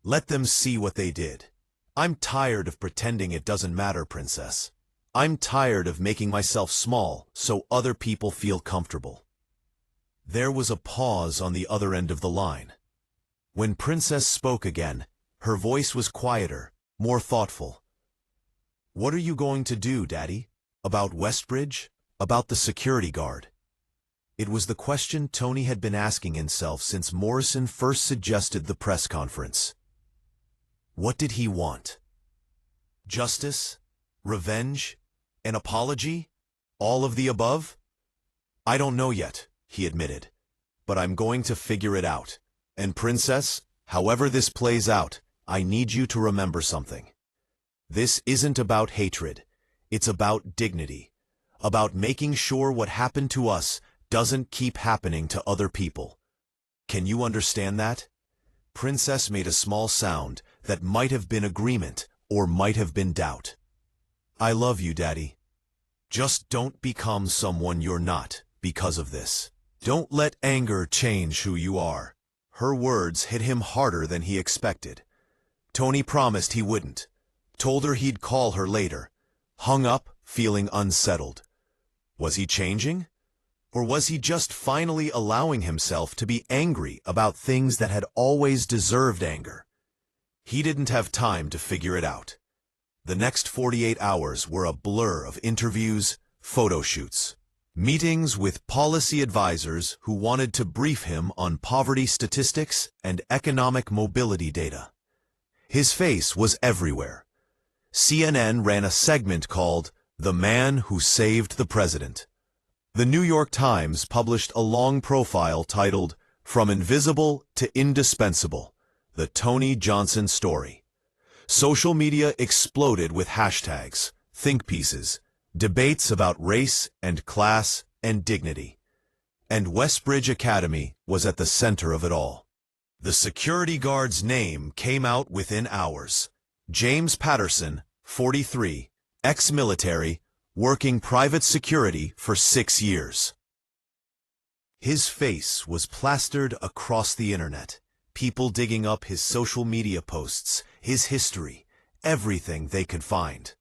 Let them see what they did. I'm tired of pretending it doesn't matter, Princess. I'm tired of making myself small so other people feel comfortable." There was a pause on the other end of the line. When Princess spoke again, her voice was quieter, more thoughtful. "What are you going to do, Daddy? About Westbridge? About the security guard?" It was the question Tony had been asking himself since Morrison first suggested the press conference. What did he want? Justice? Revenge? An apology? All of the above? "I don't know yet," he admitted. "But I'm going to figure it out. And Princess, however this plays out, I need you to remember something. This isn't about hatred. It's about dignity. About making sure what happened to us doesn't keep happening to other people. Can you understand that?" Princess made a small sound that might have been agreement or might have been doubt. "I love you, Daddy. Just don't become someone you're not because of this. Don't let anger change who you are." Her words hit him harder than he expected. Tony promised he wouldn't. Told her he'd call her later. Hung up, feeling unsettled. Was he changing? Or was he just finally allowing himself to be angry about things that had always deserved anger? He didn't have time to figure it out. The next 48 hours were a blur of interviews, photo shoots, meetings with policy advisors who wanted to brief him on poverty statistics and economic mobility data. His face was everywhere. CNN ran a segment called "The Man Who Saved the President." The New York Times published a long profile titled "From Invisible to Indispensable: The Tony Johnson Story." Social media exploded with hashtags, think pieces, debates about race and class and dignity. And Westbridge Academy was at the center of it all. The security guard's name came out within hours. James Patterson, 43, ex-military, working private security for 6 years. His face was plastered across the internet, people digging up his social media posts, his history, everything they could find.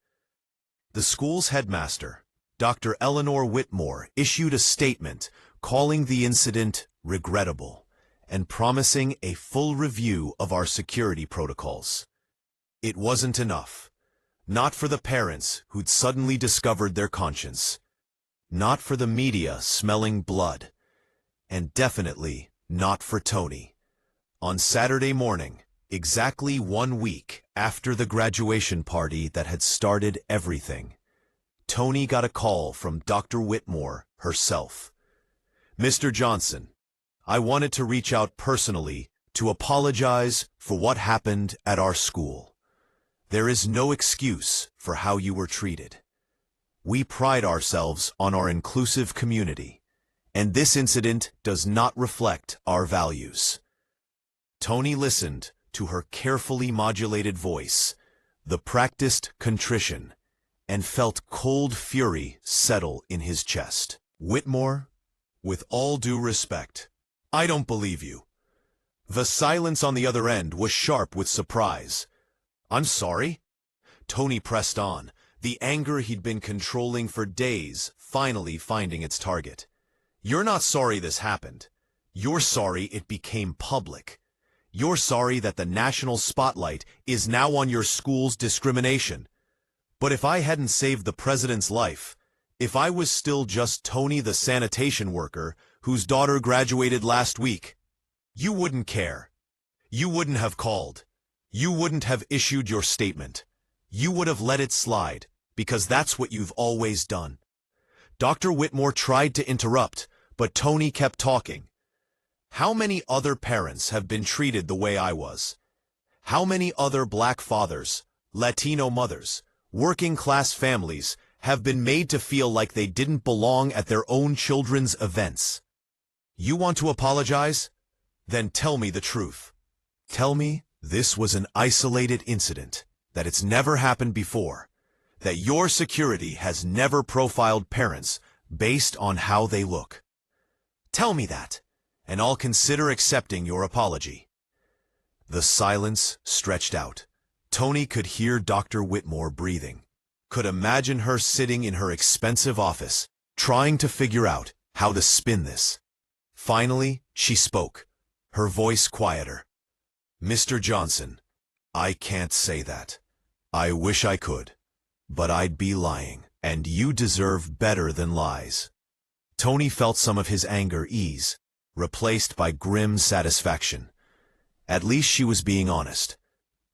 The school's headmaster, Dr. Eleanor Whitmore, issued a statement calling the incident regrettable and promising a full review of our security protocols. It wasn't enough. Not for the parents who'd suddenly discovered their conscience. Not for the media smelling blood. And definitely not for Tony. On Saturday morning, exactly 1 week after the graduation party that had started everything, Tony got a call from Dr. Whitmore herself. Mr. Johnson, I wanted to reach out personally to apologize for what happened at our school. There is no excuse for how you were treated. We pride ourselves on our inclusive community, and this incident does not reflect our values. Tony listened to her carefully modulated voice, the practiced contrition, and felt cold fury settle in his chest. Whitmore, with all due respect, I don't believe you. The silence on the other end was sharp with surprise. I'm sorry? Tony pressed on, the anger he'd been controlling for days finally finding its target. You're not sorry this happened. You're sorry it became public. You're sorry that the national spotlight is now on your school's discrimination. But if I hadn't saved the president's life, if I was still just Tony the sanitation worker whose daughter graduated last week, you wouldn't care. You wouldn't have called. You wouldn't have issued your statement. You would have let it slide, because that's what you've always done. Dr. Whitmore tried to interrupt, but Tony kept talking. How many other parents have been treated the way I was? How many other black fathers, Latino mothers, working-class families have been made to feel like they didn't belong at their own children's events? You want to apologize? Then tell me the truth. Tell me this was an isolated incident, that it's never happened before, that your security has never profiled parents based on how they look. Tell me that, and I'll consider accepting your apology. The silence stretched out. Tony could hear Dr. Whitmore breathing, could imagine her sitting in her expensive office, trying to figure out how to spin this. Finally, she spoke, her voice quieter. Mr. Johnson, I can't say that. I wish I could, but I'd be lying, and you deserve better than lies. Tony felt some of his anger ease, replaced by grim satisfaction. At least she was being honest.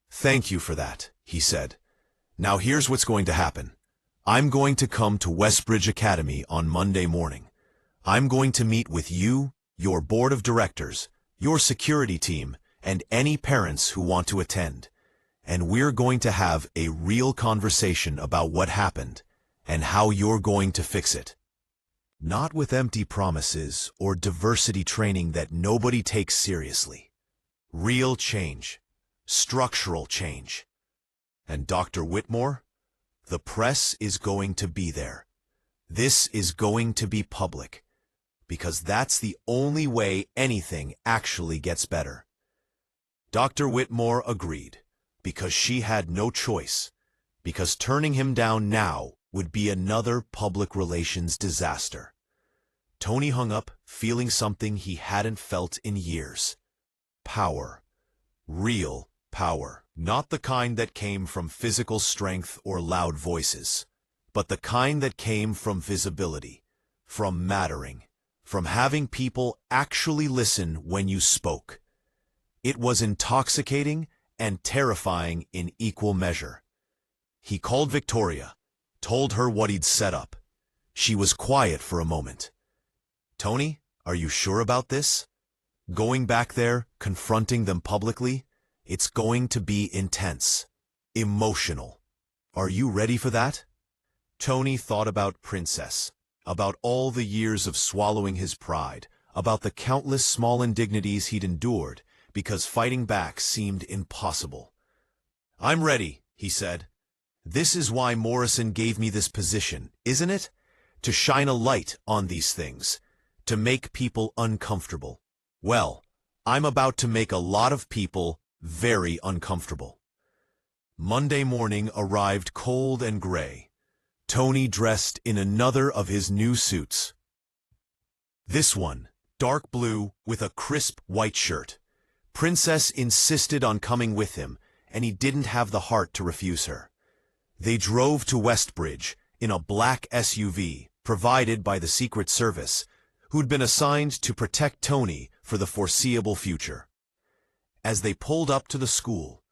Thank you for that, he said. Now here's what's going to happen. I'm going to come to Westbridge Academy on Monday morning. I'm going to meet with you, your board of directors, your security team, and any parents who want to attend. And we're going to have a real conversation about what happened and how you're going to fix it. Not with empty promises or diversity training that nobody takes seriously. Real change. Structural change. And Dr. Whitmore, the press is going to be there. This is going to be public, because that's the only way anything actually gets better. Dr. Whitmore agreed, because she had no choice, because turning him down now would be another public relations disaster. Tony hung up, feeling something he hadn't felt in years. Power. Real power. Not the kind that came from physical strength or loud voices, but the kind that came from visibility, from mattering, from having people actually listen when you spoke. It was intoxicating and terrifying in equal measure. He called Victoria, told her what he'd set up. She was quiet for a moment. Tony, are you sure about this? Going back there, confronting them publicly, it's going to be intense, emotional. Are you ready for that? Tony thought about Princess, about all the years of swallowing his pride, about the countless small indignities he'd endured, because fighting back seemed impossible. I'm ready, he said. This is why Morrison gave me this position, isn't it? To shine a light on these things, to make people uncomfortable. Well, I'm about to make a lot of people very uncomfortable. Monday morning arrived cold and gray. Tony dressed in another of his new suits. This one, dark blue with a crisp white shirt. Princess insisted on coming with him, and he didn't have the heart to refuse her. They drove to Westbridge in a black SUV provided by the Secret Service, who'd been assigned to protect Tony for the foreseeable future. As they pulled up to the school,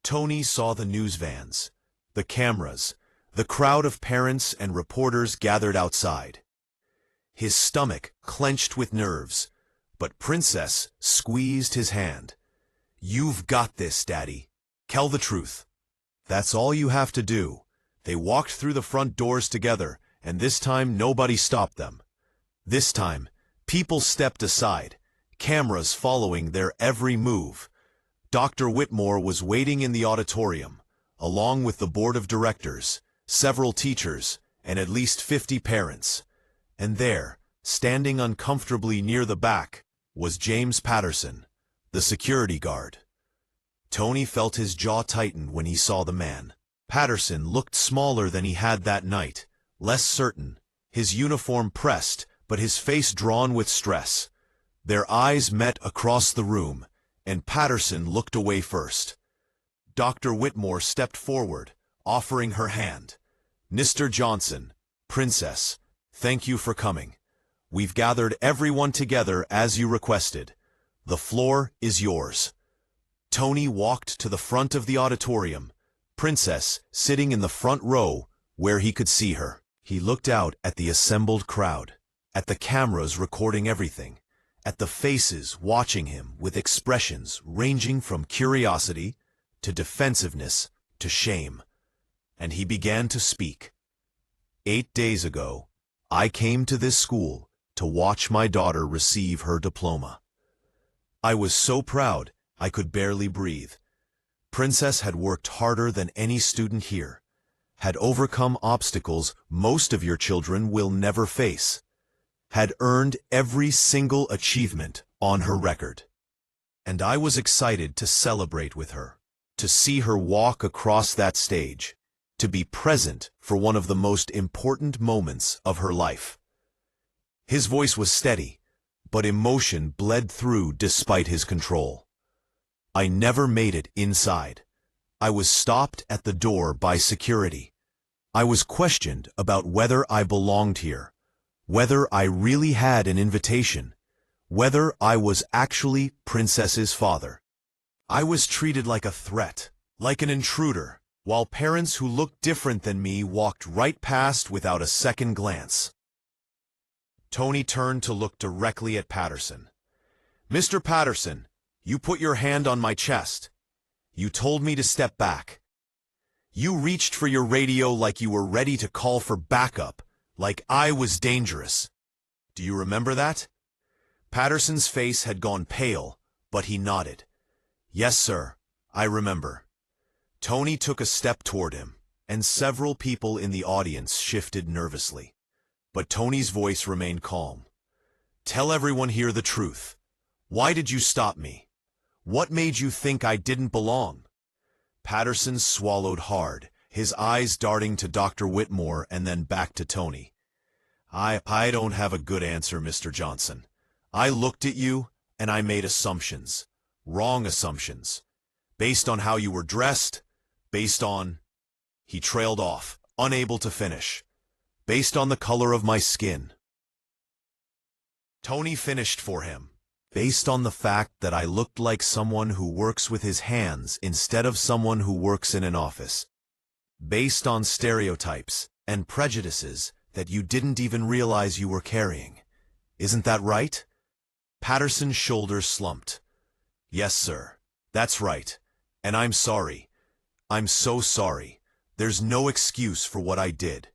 Tony saw the news vans, the cameras, the crowd of parents and reporters gathered outside. his stomach clenched with nerves, but Princess squeezed his hand. "You've got this, Daddy. Tell the truth." "That's all you have to do." They walked through the front doors together, and this time nobody stopped them. This time, people stepped aside, cameras following their every move. Dr. Whitmore was waiting in the auditorium, along with the board of directors, several teachers, and at least 50 parents. And there, standing uncomfortably near the back, was James Patterson, the security guard. Tony felt his jaw tighten when he saw the man. Patterson looked smaller than he had that night, less certain, his uniform pressed, but his face drawn with stress. Their eyes met across the room, and Patterson looked away first. Dr. Whitmore stepped forward, offering her hand. "Mr. Johnson, Princess, thank you for coming. We've gathered everyone together as you requested. The floor is yours." Tony walked to the front of the auditorium, Princess sitting in the front row where he could see her. He looked out at the assembled crowd, at the cameras recording everything, at the faces watching him with expressions ranging from curiosity to defensiveness to shame. And he began to speak. "8 days ago, I came to this school to watch my daughter receive her diploma. I was so proud I could barely breathe. Princess had worked harder than any student here, had overcome obstacles most of your children will never face, had earned every single achievement on her record. And I was excited to celebrate with her, to see her walk across that stage, to be present for one of the most important moments of her life." His voice was steady, but emotion bled through despite his control. "I never made it inside. I was stopped at the door by security. I was questioned about whether I belonged here, whether I really had an invitation, whether I was actually Princess's father. I was treated like a threat, like an intruder, while parents who looked different than me walked right past without a second glance." Tony turned to look directly at Patterson. "Mr. Patterson, you put your hand on my chest. You told me to step back. You reached for your radio like you were ready to call for backup, like I was dangerous. Do you remember that?" Patterson's face had gone pale, but he nodded. "Yes, sir, I remember." Tony took a step toward him, and several people in the audience shifted nervously. But Tony's voice remained calm. "Tell everyone here the truth. Why did you stop me? What made you think I didn't belong?" Patterson swallowed hard, his eyes darting to Dr. Whitmore and then back to Tony. I don't have a good answer, Mr. Johnson. I looked at you, and I made assumptions. Wrong assumptions. Based on how you were dressed, based on..." He trailed off, unable to finish. "Based on the color of my skin." Tony finished for him. "Based on the fact that I looked like someone who works with his hands instead of someone who works in an office. Based on stereotypes and prejudices that you didn't even realize you were carrying. Isn't that right?" Patterson's shoulders slumped. "Yes, sir. That's right. And I'm sorry. I'm so sorry. There's no excuse for what I did."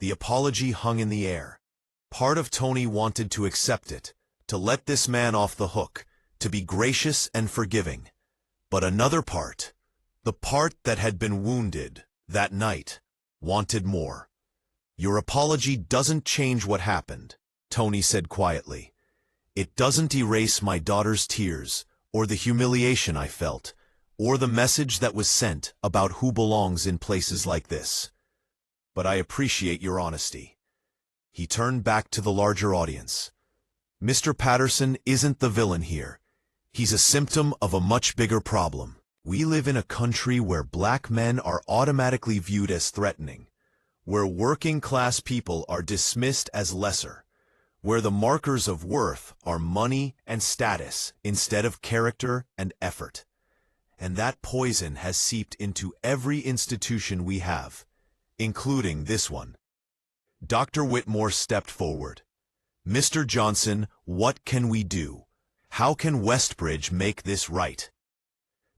The apology hung in the air. Part of Tony wanted to accept it, to let this man off the hook, to be gracious and forgiving. But another part, the part that had been wounded that night, wanted more. "Your apology doesn't change what happened," Tony said quietly. "It doesn't erase my daughter's tears, or the humiliation I felt, or the message that was sent about who belongs in places like this. But I appreciate your honesty." He turned back to the larger audience. "Mr. Patterson isn't the villain here. He's a symptom of a much bigger problem. We live in a country where black men are automatically viewed as threatening, where working-class people are dismissed as lesser, where the markers of worth are money and status instead of character and effort. And that poison has seeped into every institution we have, including this one." Dr. Whitmore stepped forward. Mr. Johnson, what can we do? How can Westbridge make this right?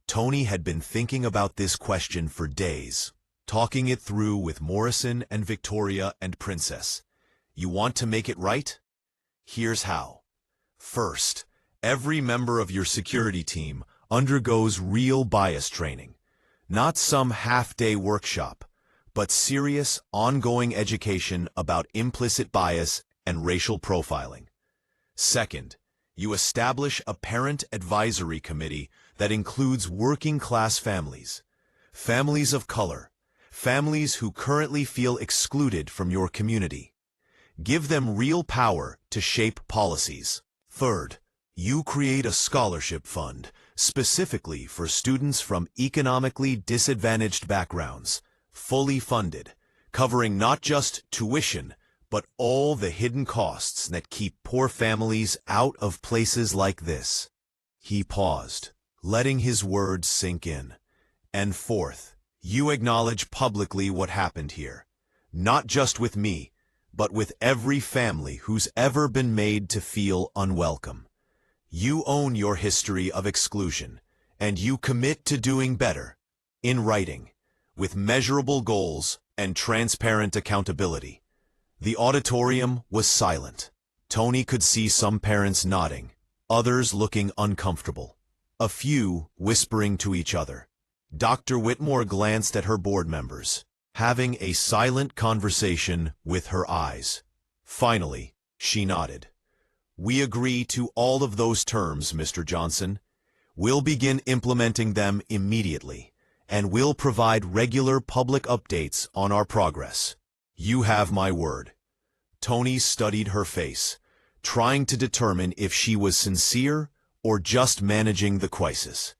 Tony had been thinking about this question for days, talking it through with Morrison and Victoria and Princess. You want to make it right? Here's how. First, every member of your security team undergoes real bias training. Not some half-day workshop, but serious, ongoing education about implicit bias and racial profiling. Second, you establish a parent advisory committee that includes working-class families, families of color, families who currently feel excluded from your community. Give them real power to shape policies. Third, you create a scholarship fund specifically for students from economically disadvantaged backgrounds, fully funded, covering not just tuition, but all the hidden costs that keep poor families out of places like this. He paused, letting his words sink in. And fourth, you acknowledge publicly what happened here, not just with me, but with every family who's ever been made to feel unwelcome. You own your history of exclusion, and you commit to doing better, in writing, with measurable goals and transparent accountability. The auditorium was silent. Tony could see some parents nodding, others looking uncomfortable, a few whispering to each other. Dr. Whitmore glanced at her board members, having a silent conversation with her eyes. Finally, she nodded. We agree to all of those terms, Mr. Johnson. We'll begin implementing them immediately, and we'll provide regular public updates on our progress. You have my word. Tony studied her face, trying to determine if she was sincere or just managing the crisis.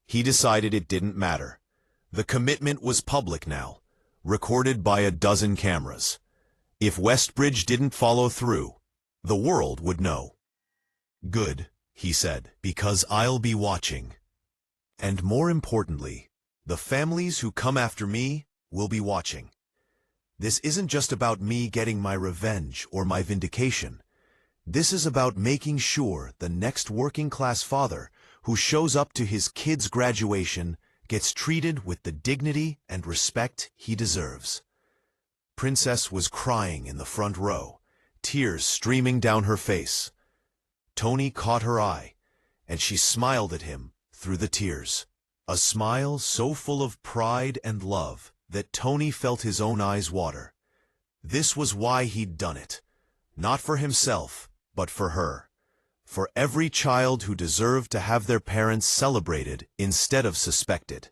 He decided it didn't matter. The commitment was public now, recorded by a dozen cameras. If Westbridge didn't follow through, the world would know. Good, he said, because I'll be watching. And more importantly, the families who come after me will be watching. This isn't just about me getting my revenge or my vindication. This is about making sure the next working-class father who shows up to his kid's graduation gets treated with the dignity and respect he deserves. Princess was crying in the front row, tears streaming down her face. Tony caught her eye, and she smiled at him through the tears. A smile so full of pride and love that Tony felt his own eyes water. This was why he'd done it. Not for himself, but for her. For every child who deserved to have their parents celebrated instead of suspected.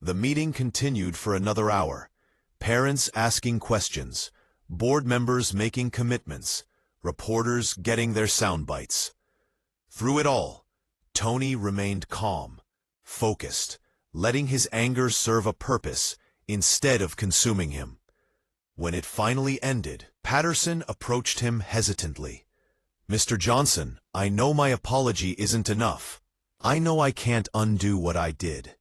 The meeting continued for another hour. Parents asking questions, board members making commitments, reporters getting their sound bites. Through it all, Tony remained calm, focused, letting his anger serve a purpose instead of consuming him. When it finally ended, Patterson approached him hesitantly. Mr. Johnson, I know my apology isn't enough. I know I can't undo what I did.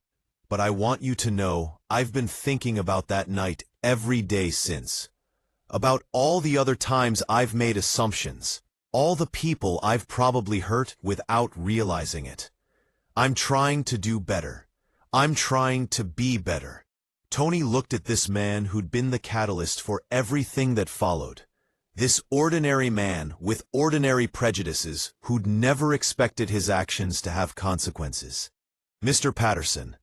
But I want you to know I've been thinking about that night every day since. About all the other times I've made assumptions, all the people I've probably hurt without realizing it. I'm trying to do better. I'm trying to be better. Tony looked at this man who'd been the catalyst for everything that followed. This ordinary man with ordinary prejudices who'd never expected his actions to have consequences. Mr. Patterson,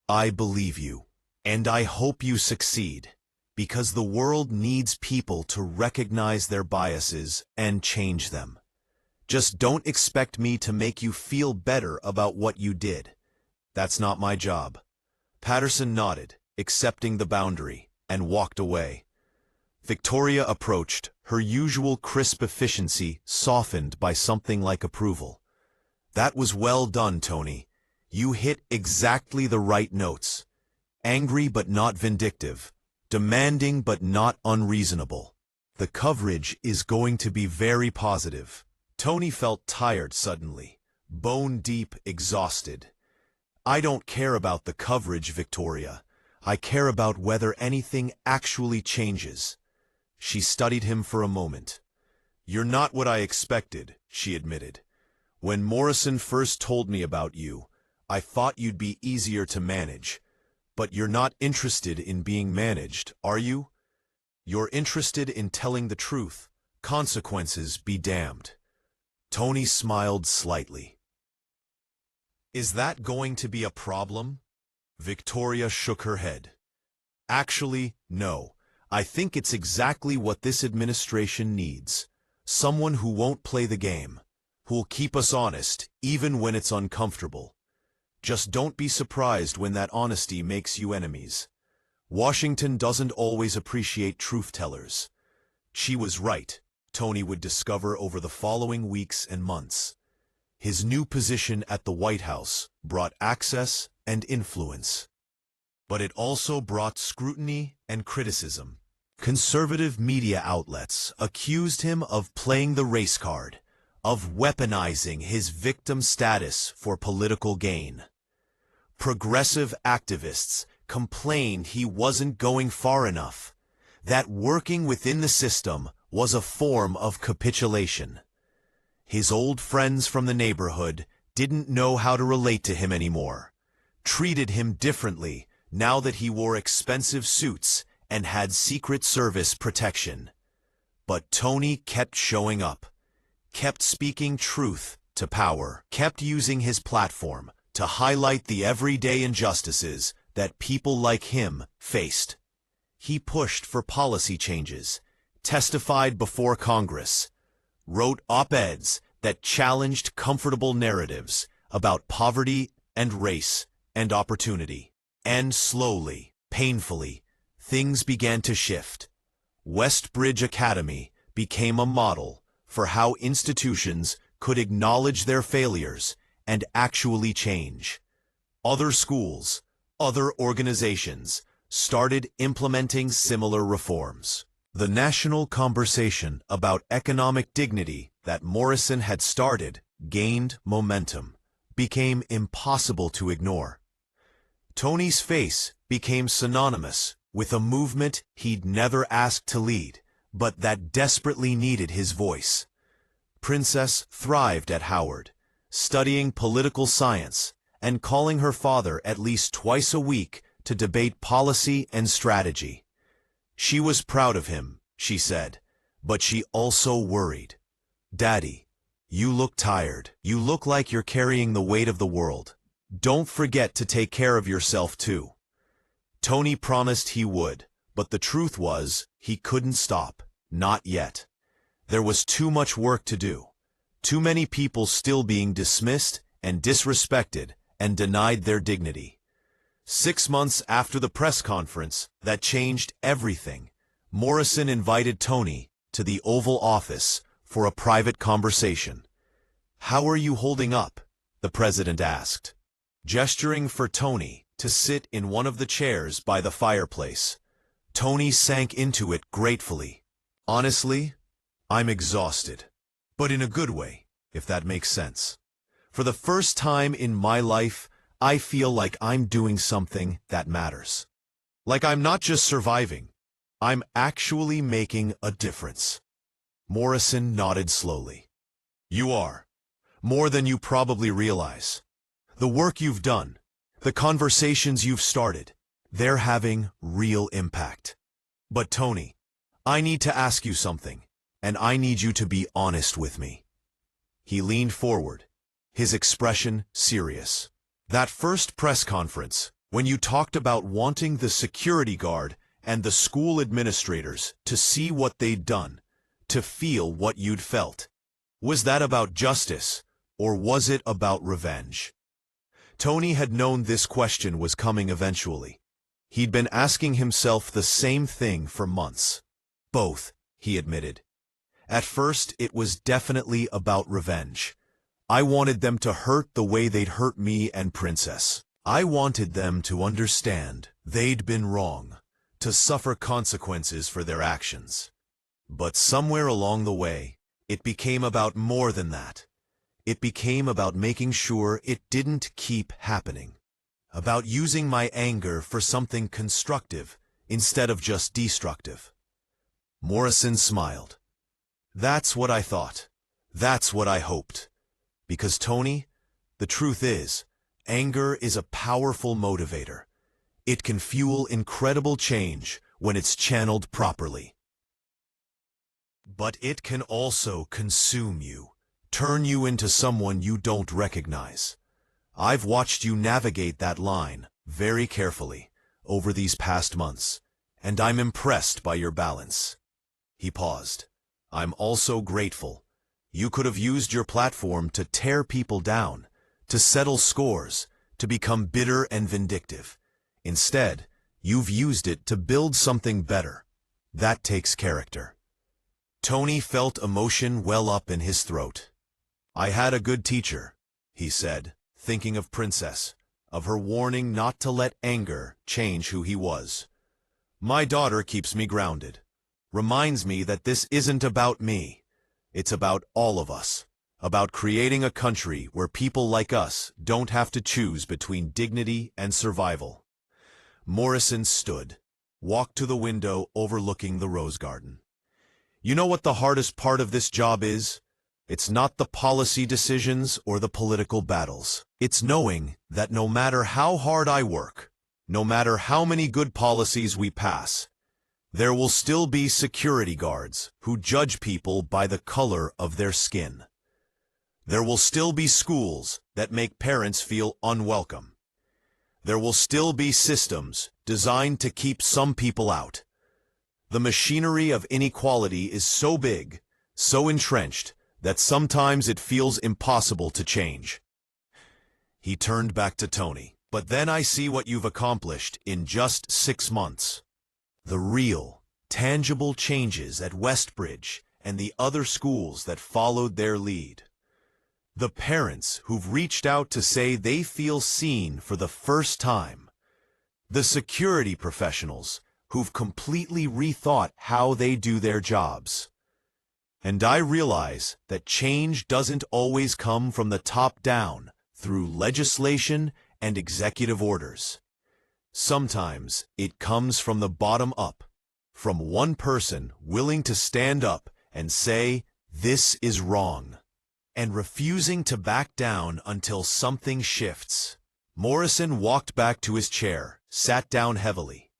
I believe you, and I hope you succeed, because the world needs people to recognize their biases and change them. Just don't expect me to make you feel better about what you did. That's not my job. Patterson nodded, accepting the boundary, and walked away. Victoria approached, her usual crisp efficiency softened by something like approval. That was well done, Tony. You hit exactly the right notes. Angry but not vindictive. Demanding but not unreasonable. The coverage is going to be very positive. Tony felt tired suddenly, bone-deep exhausted. I don't care about the coverage, Victoria. I care about whether anything actually changes. She studied him for a moment. "You're not what I expected," she admitted. "When Morrison first told me about you, I thought you'd be easier to manage. But you're not interested in being managed, are you? You're interested in telling the truth. Consequences be damned." Tony smiled slightly. "Is that going to be a problem?" Victoria shook her head. "Actually, no. I think it's exactly what this administration needs. Someone who won't play the game, who'll keep us honest, even when it's uncomfortable. Just don't be surprised when that honesty makes you enemies. Washington doesn't always appreciate truth-tellers." She was right, Tony would discover over the following weeks and months. His new position at the White House brought access and influence. But it also brought scrutiny and criticism. Conservative media outlets accused him of playing the race card, of weaponizing his victim status for political gain. Progressive activists complained he wasn't going far enough, that working within the system was a form of capitulation. His old friends from the neighborhood didn't know how to relate to him anymore, treated him differently now that he wore expensive suits and had Secret Service protection. But Tony kept showing up, kept speaking truth to power, kept using his platform to highlight the everyday injustices that people like him faced. He pushed for policy changes, testified before Congress, wrote op-eds that challenged comfortable narratives about poverty and race and opportunity. And slowly, painfully, things began to shift. Westbridge Academy became a model for how institutions could acknowledge their failures and actually change. Other schools, other organizations started implementing similar reforms. The national conversation about economic dignity that Morrison had started gained momentum, became impossible to ignore. Tony's face became synonymous with a movement he'd never asked to lead, but that desperately needed his voice. Princess thrived at Howard, studying political science and calling her father at least twice a week to debate policy and strategy. She was proud of him, she said, but she also worried. "Daddy, you look tired. You look like you're carrying the weight of the world. Don't forget to take care of yourself too." Tony promised he would, but the truth was, he couldn't stop. Not yet. There was too much work to do. Too many people still being dismissed and disrespected and denied their dignity. 6 months after the press conference that changed everything, Morrison invited Tony to the Oval Office for a private conversation. "How are you holding up?" the president asked, gesturing for Tony to sit in one of the chairs by the fireplace. Tony sank into it gratefully. "Honestly, I'm exhausted. But in a good way, if that makes sense. For the first time in my life, I feel like I'm doing something that matters. Like I'm not just surviving, I'm actually making a difference." Morrison nodded slowly. "You are. More than you probably realize. The work you've done, the conversations you've started, they're having real impact. But Tony, I need to ask you something, and I need you to be honest with me." He leaned forward, his expression serious. "That first press conference, when you talked about wanting the security guard and the school administrators to see what they'd done, to feel what you'd felt, was that about justice, or was it about revenge?" Tony had known this question was coming eventually. He'd been asking himself the same thing for months. "Both," he admitted. "At first, it was definitely about revenge. I wanted them to hurt the way they'd hurt me and Princess. I wanted them to understand they'd been wrong, to suffer consequences for their actions. But somewhere along the way, it became about more than that. It became about making sure it didn't keep happening. About using my anger for something constructive instead of just destructive." Morrison smiled. That's what I thought. That's what I hoped. Because Tony, the truth is, anger is a powerful motivator. It can fuel incredible change when it's channeled properly. But it can also consume you, turn you into someone you don't recognize. I've watched you navigate that line very carefully over these past months, and I'm impressed by your balance. He paused. I'm also grateful. You could have used your platform to tear people down, to settle scores, to become bitter and vindictive. Instead, you've used it to build something better. That takes character. Tony felt emotion well up in his throat. I had a good teacher, he said, thinking of Princess, of her warning not to let anger change who he was. My daughter keeps me grounded, reminds me that this isn't about me. It's about all of us, about creating a country where people like us don't have to choose between dignity and survival. Morrison stood, walked to the window overlooking the rose garden. You know what the hardest part of this job is? It's not the policy decisions or the political battles. It's knowing that no matter how hard I work, no matter how many good policies we pass, there will still be security guards who judge people by the color of their skin. There will still be schools that make parents feel unwelcome. There will still be systems designed to keep some people out. The machinery of inequality is so big, so entrenched, that sometimes it feels impossible to change. He turned back to Tony. But then I see what you've accomplished in just 6 months. The real, tangible changes at Westbridge and the other schools that followed their lead. The parents who've reached out to say they feel seen for the first time. The security professionals who've completely rethought how they do their jobs. And I realize that change doesn't always come from the top down through legislation and executive orders. Sometimes it comes from the bottom up, from one person willing to stand up and say, "This is wrong," and refusing to back down until something shifts. Morrison walked back to his chair, sat down heavily.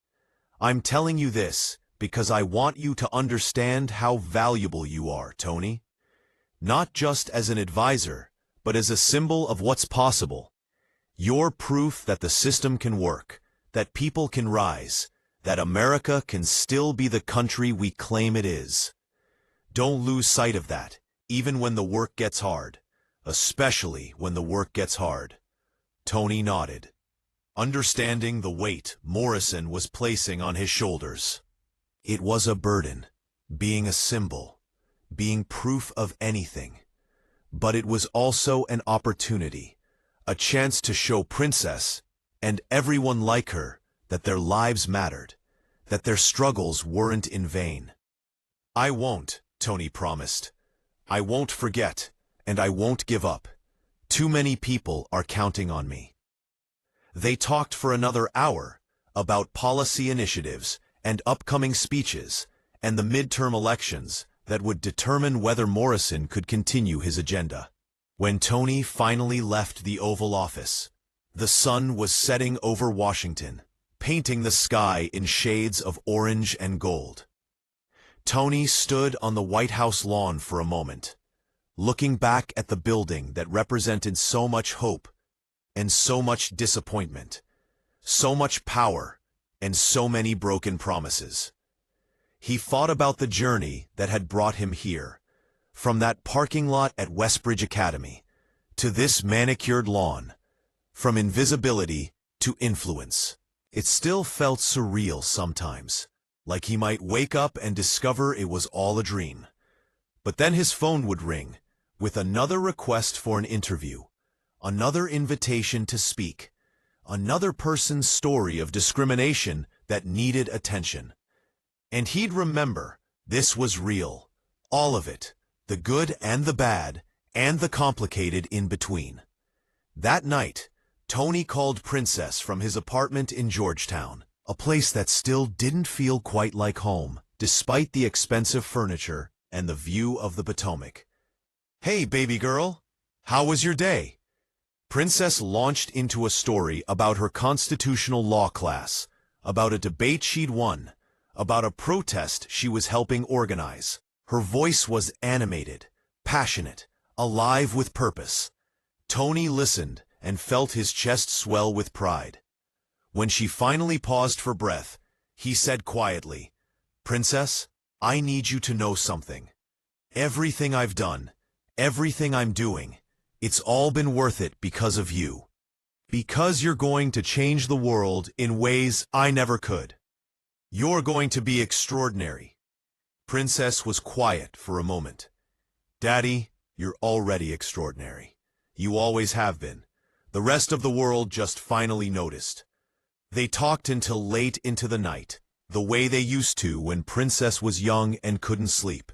I'm telling you this because I want you to understand how valuable you are, Tony. Not just as an advisor, but as a symbol of what's possible. You're proof that the system can work, that people can rise, that America can still be the country we claim it is. Don't lose sight of that, even when the work gets hard, especially when the work gets hard. Tony nodded, understanding the weight Morrison was placing on his shoulders. It was a burden, being a symbol, being proof of anything. But it was also an opportunity, a chance to show Princess, and everyone like her, that their lives mattered, that their struggles weren't in vain. I won't, Tony promised. I won't forget, and I won't give up. Too many people are counting on me. They talked for another hour about policy initiatives and upcoming speeches and the midterm elections that would determine whether Morrison could continue his agenda. When Tony finally left the Oval Office, the sun was setting over Washington, painting the sky in shades of orange and gold. Tony stood on the White House lawn for a moment, looking back at the building that represented so much hope and so much disappointment, so much power and so many broken promises. He thought about the journey that had brought him here, from that parking lot at Westbridge Academy to this manicured lawn, from invisibility to influence. It still felt surreal sometimes, like he might wake up and discover it was all a dream. But then his phone would ring, with another request for an interview, another invitation to speak, another person's story of discrimination that needed attention. And he'd remember, this was real, all of it, the good and the bad, and the complicated in between. That night, Tony called Princess from his apartment in Georgetown, a place that still didn't feel quite like home, despite the expensive furniture and the view of the Potomac. "Hey, baby girl, how was your day?" Princess launched into a story about her constitutional law class, about a debate she'd won, about a protest she was helping organize. Her voice was animated, passionate, alive with purpose. Tony listened and felt his chest swell with pride. When she finally paused for breath, he said quietly, "Princess, I need you to know something. Everything I've done, everything I'm doing, it's all been worth it because of you. Because you're going to change the world in ways I never could. You're going to be extraordinary." Princess was quiet for a moment. "Daddy, you're already extraordinary. You always have been. The rest of the world just finally noticed." They talked until late into the night, the way they used to when Princess was young and couldn't sleep.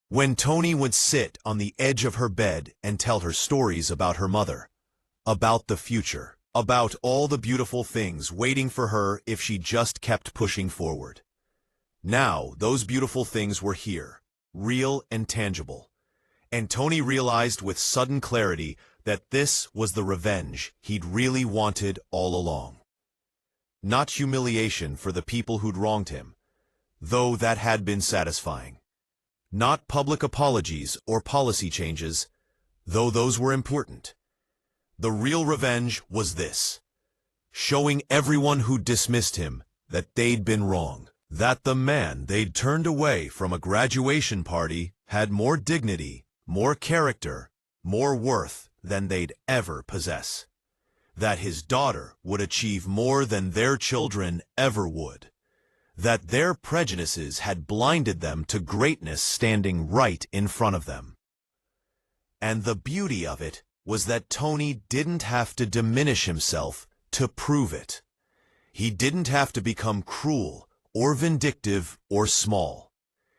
When Tony would sit on the edge of her bed and tell her stories about her mother, about the future, about all the beautiful things waiting for her if she just kept pushing forward. Now, those beautiful things were here, real and tangible. And Tony realized with sudden clarity that this was the revenge he'd really wanted all along. Not humiliation for the people who'd wronged him, though that had been satisfying. Not public apologies or policy changes, though those were important. The real revenge was this: showing everyone who dismissed him that they'd been wrong, that the man they'd turned away from a graduation party had more dignity, more character, more worth than they'd ever possess. That his daughter would achieve more than their children ever would. That their prejudices had blinded them to greatness standing right in front of them. And the beauty of it was that Tony didn't have to diminish himself to prove it. He didn't have to become cruel or vindictive or small.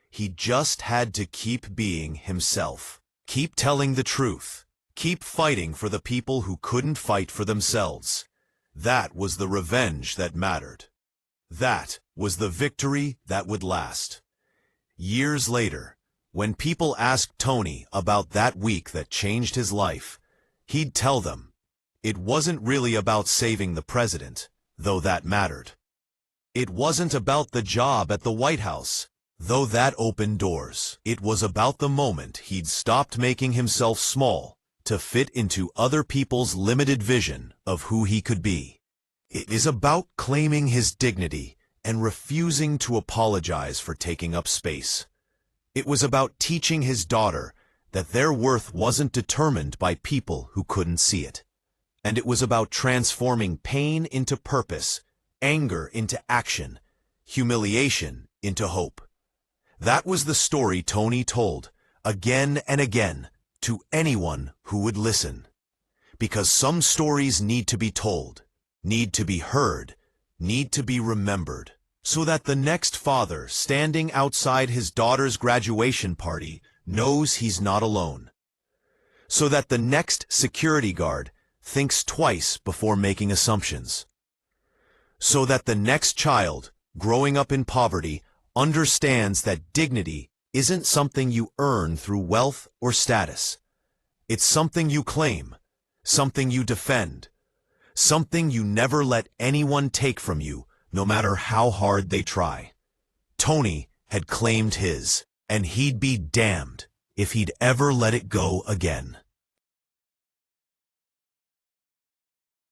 He just had to keep being himself, keep telling the truth, keep fighting for the people who couldn't fight for themselves. That was the revenge that mattered. That was the victory that would last. Years later, when people asked Tony about that week that changed his life, he'd tell them, it wasn't really about saving the president, though that mattered. It wasn't about the job at the White House, though that opened doors. It was about the moment he'd stopped making himself small to fit into other people's limited vision of who he could be. It is about claiming his dignity and refusing to apologize for taking up space. It was about teaching his daughter that their worth wasn't determined by people who couldn't see it. And it was about transforming pain into purpose, anger into action, humiliation into hope. That was the story Tony told, again and again, to anyone who would listen. Because some stories need to be told, need to be heard, need to be remembered, so that the next father standing outside his daughter's graduation party knows he's not alone. So that the next security guard thinks twice before making assumptions. So that the next child, growing up in poverty, understands that dignity isn't something you earn through wealth or status. It's something you claim, something you defend, something you never let anyone take from you, no matter how hard they try. Tony had claimed his, and he'd be damned if he'd ever let it go again.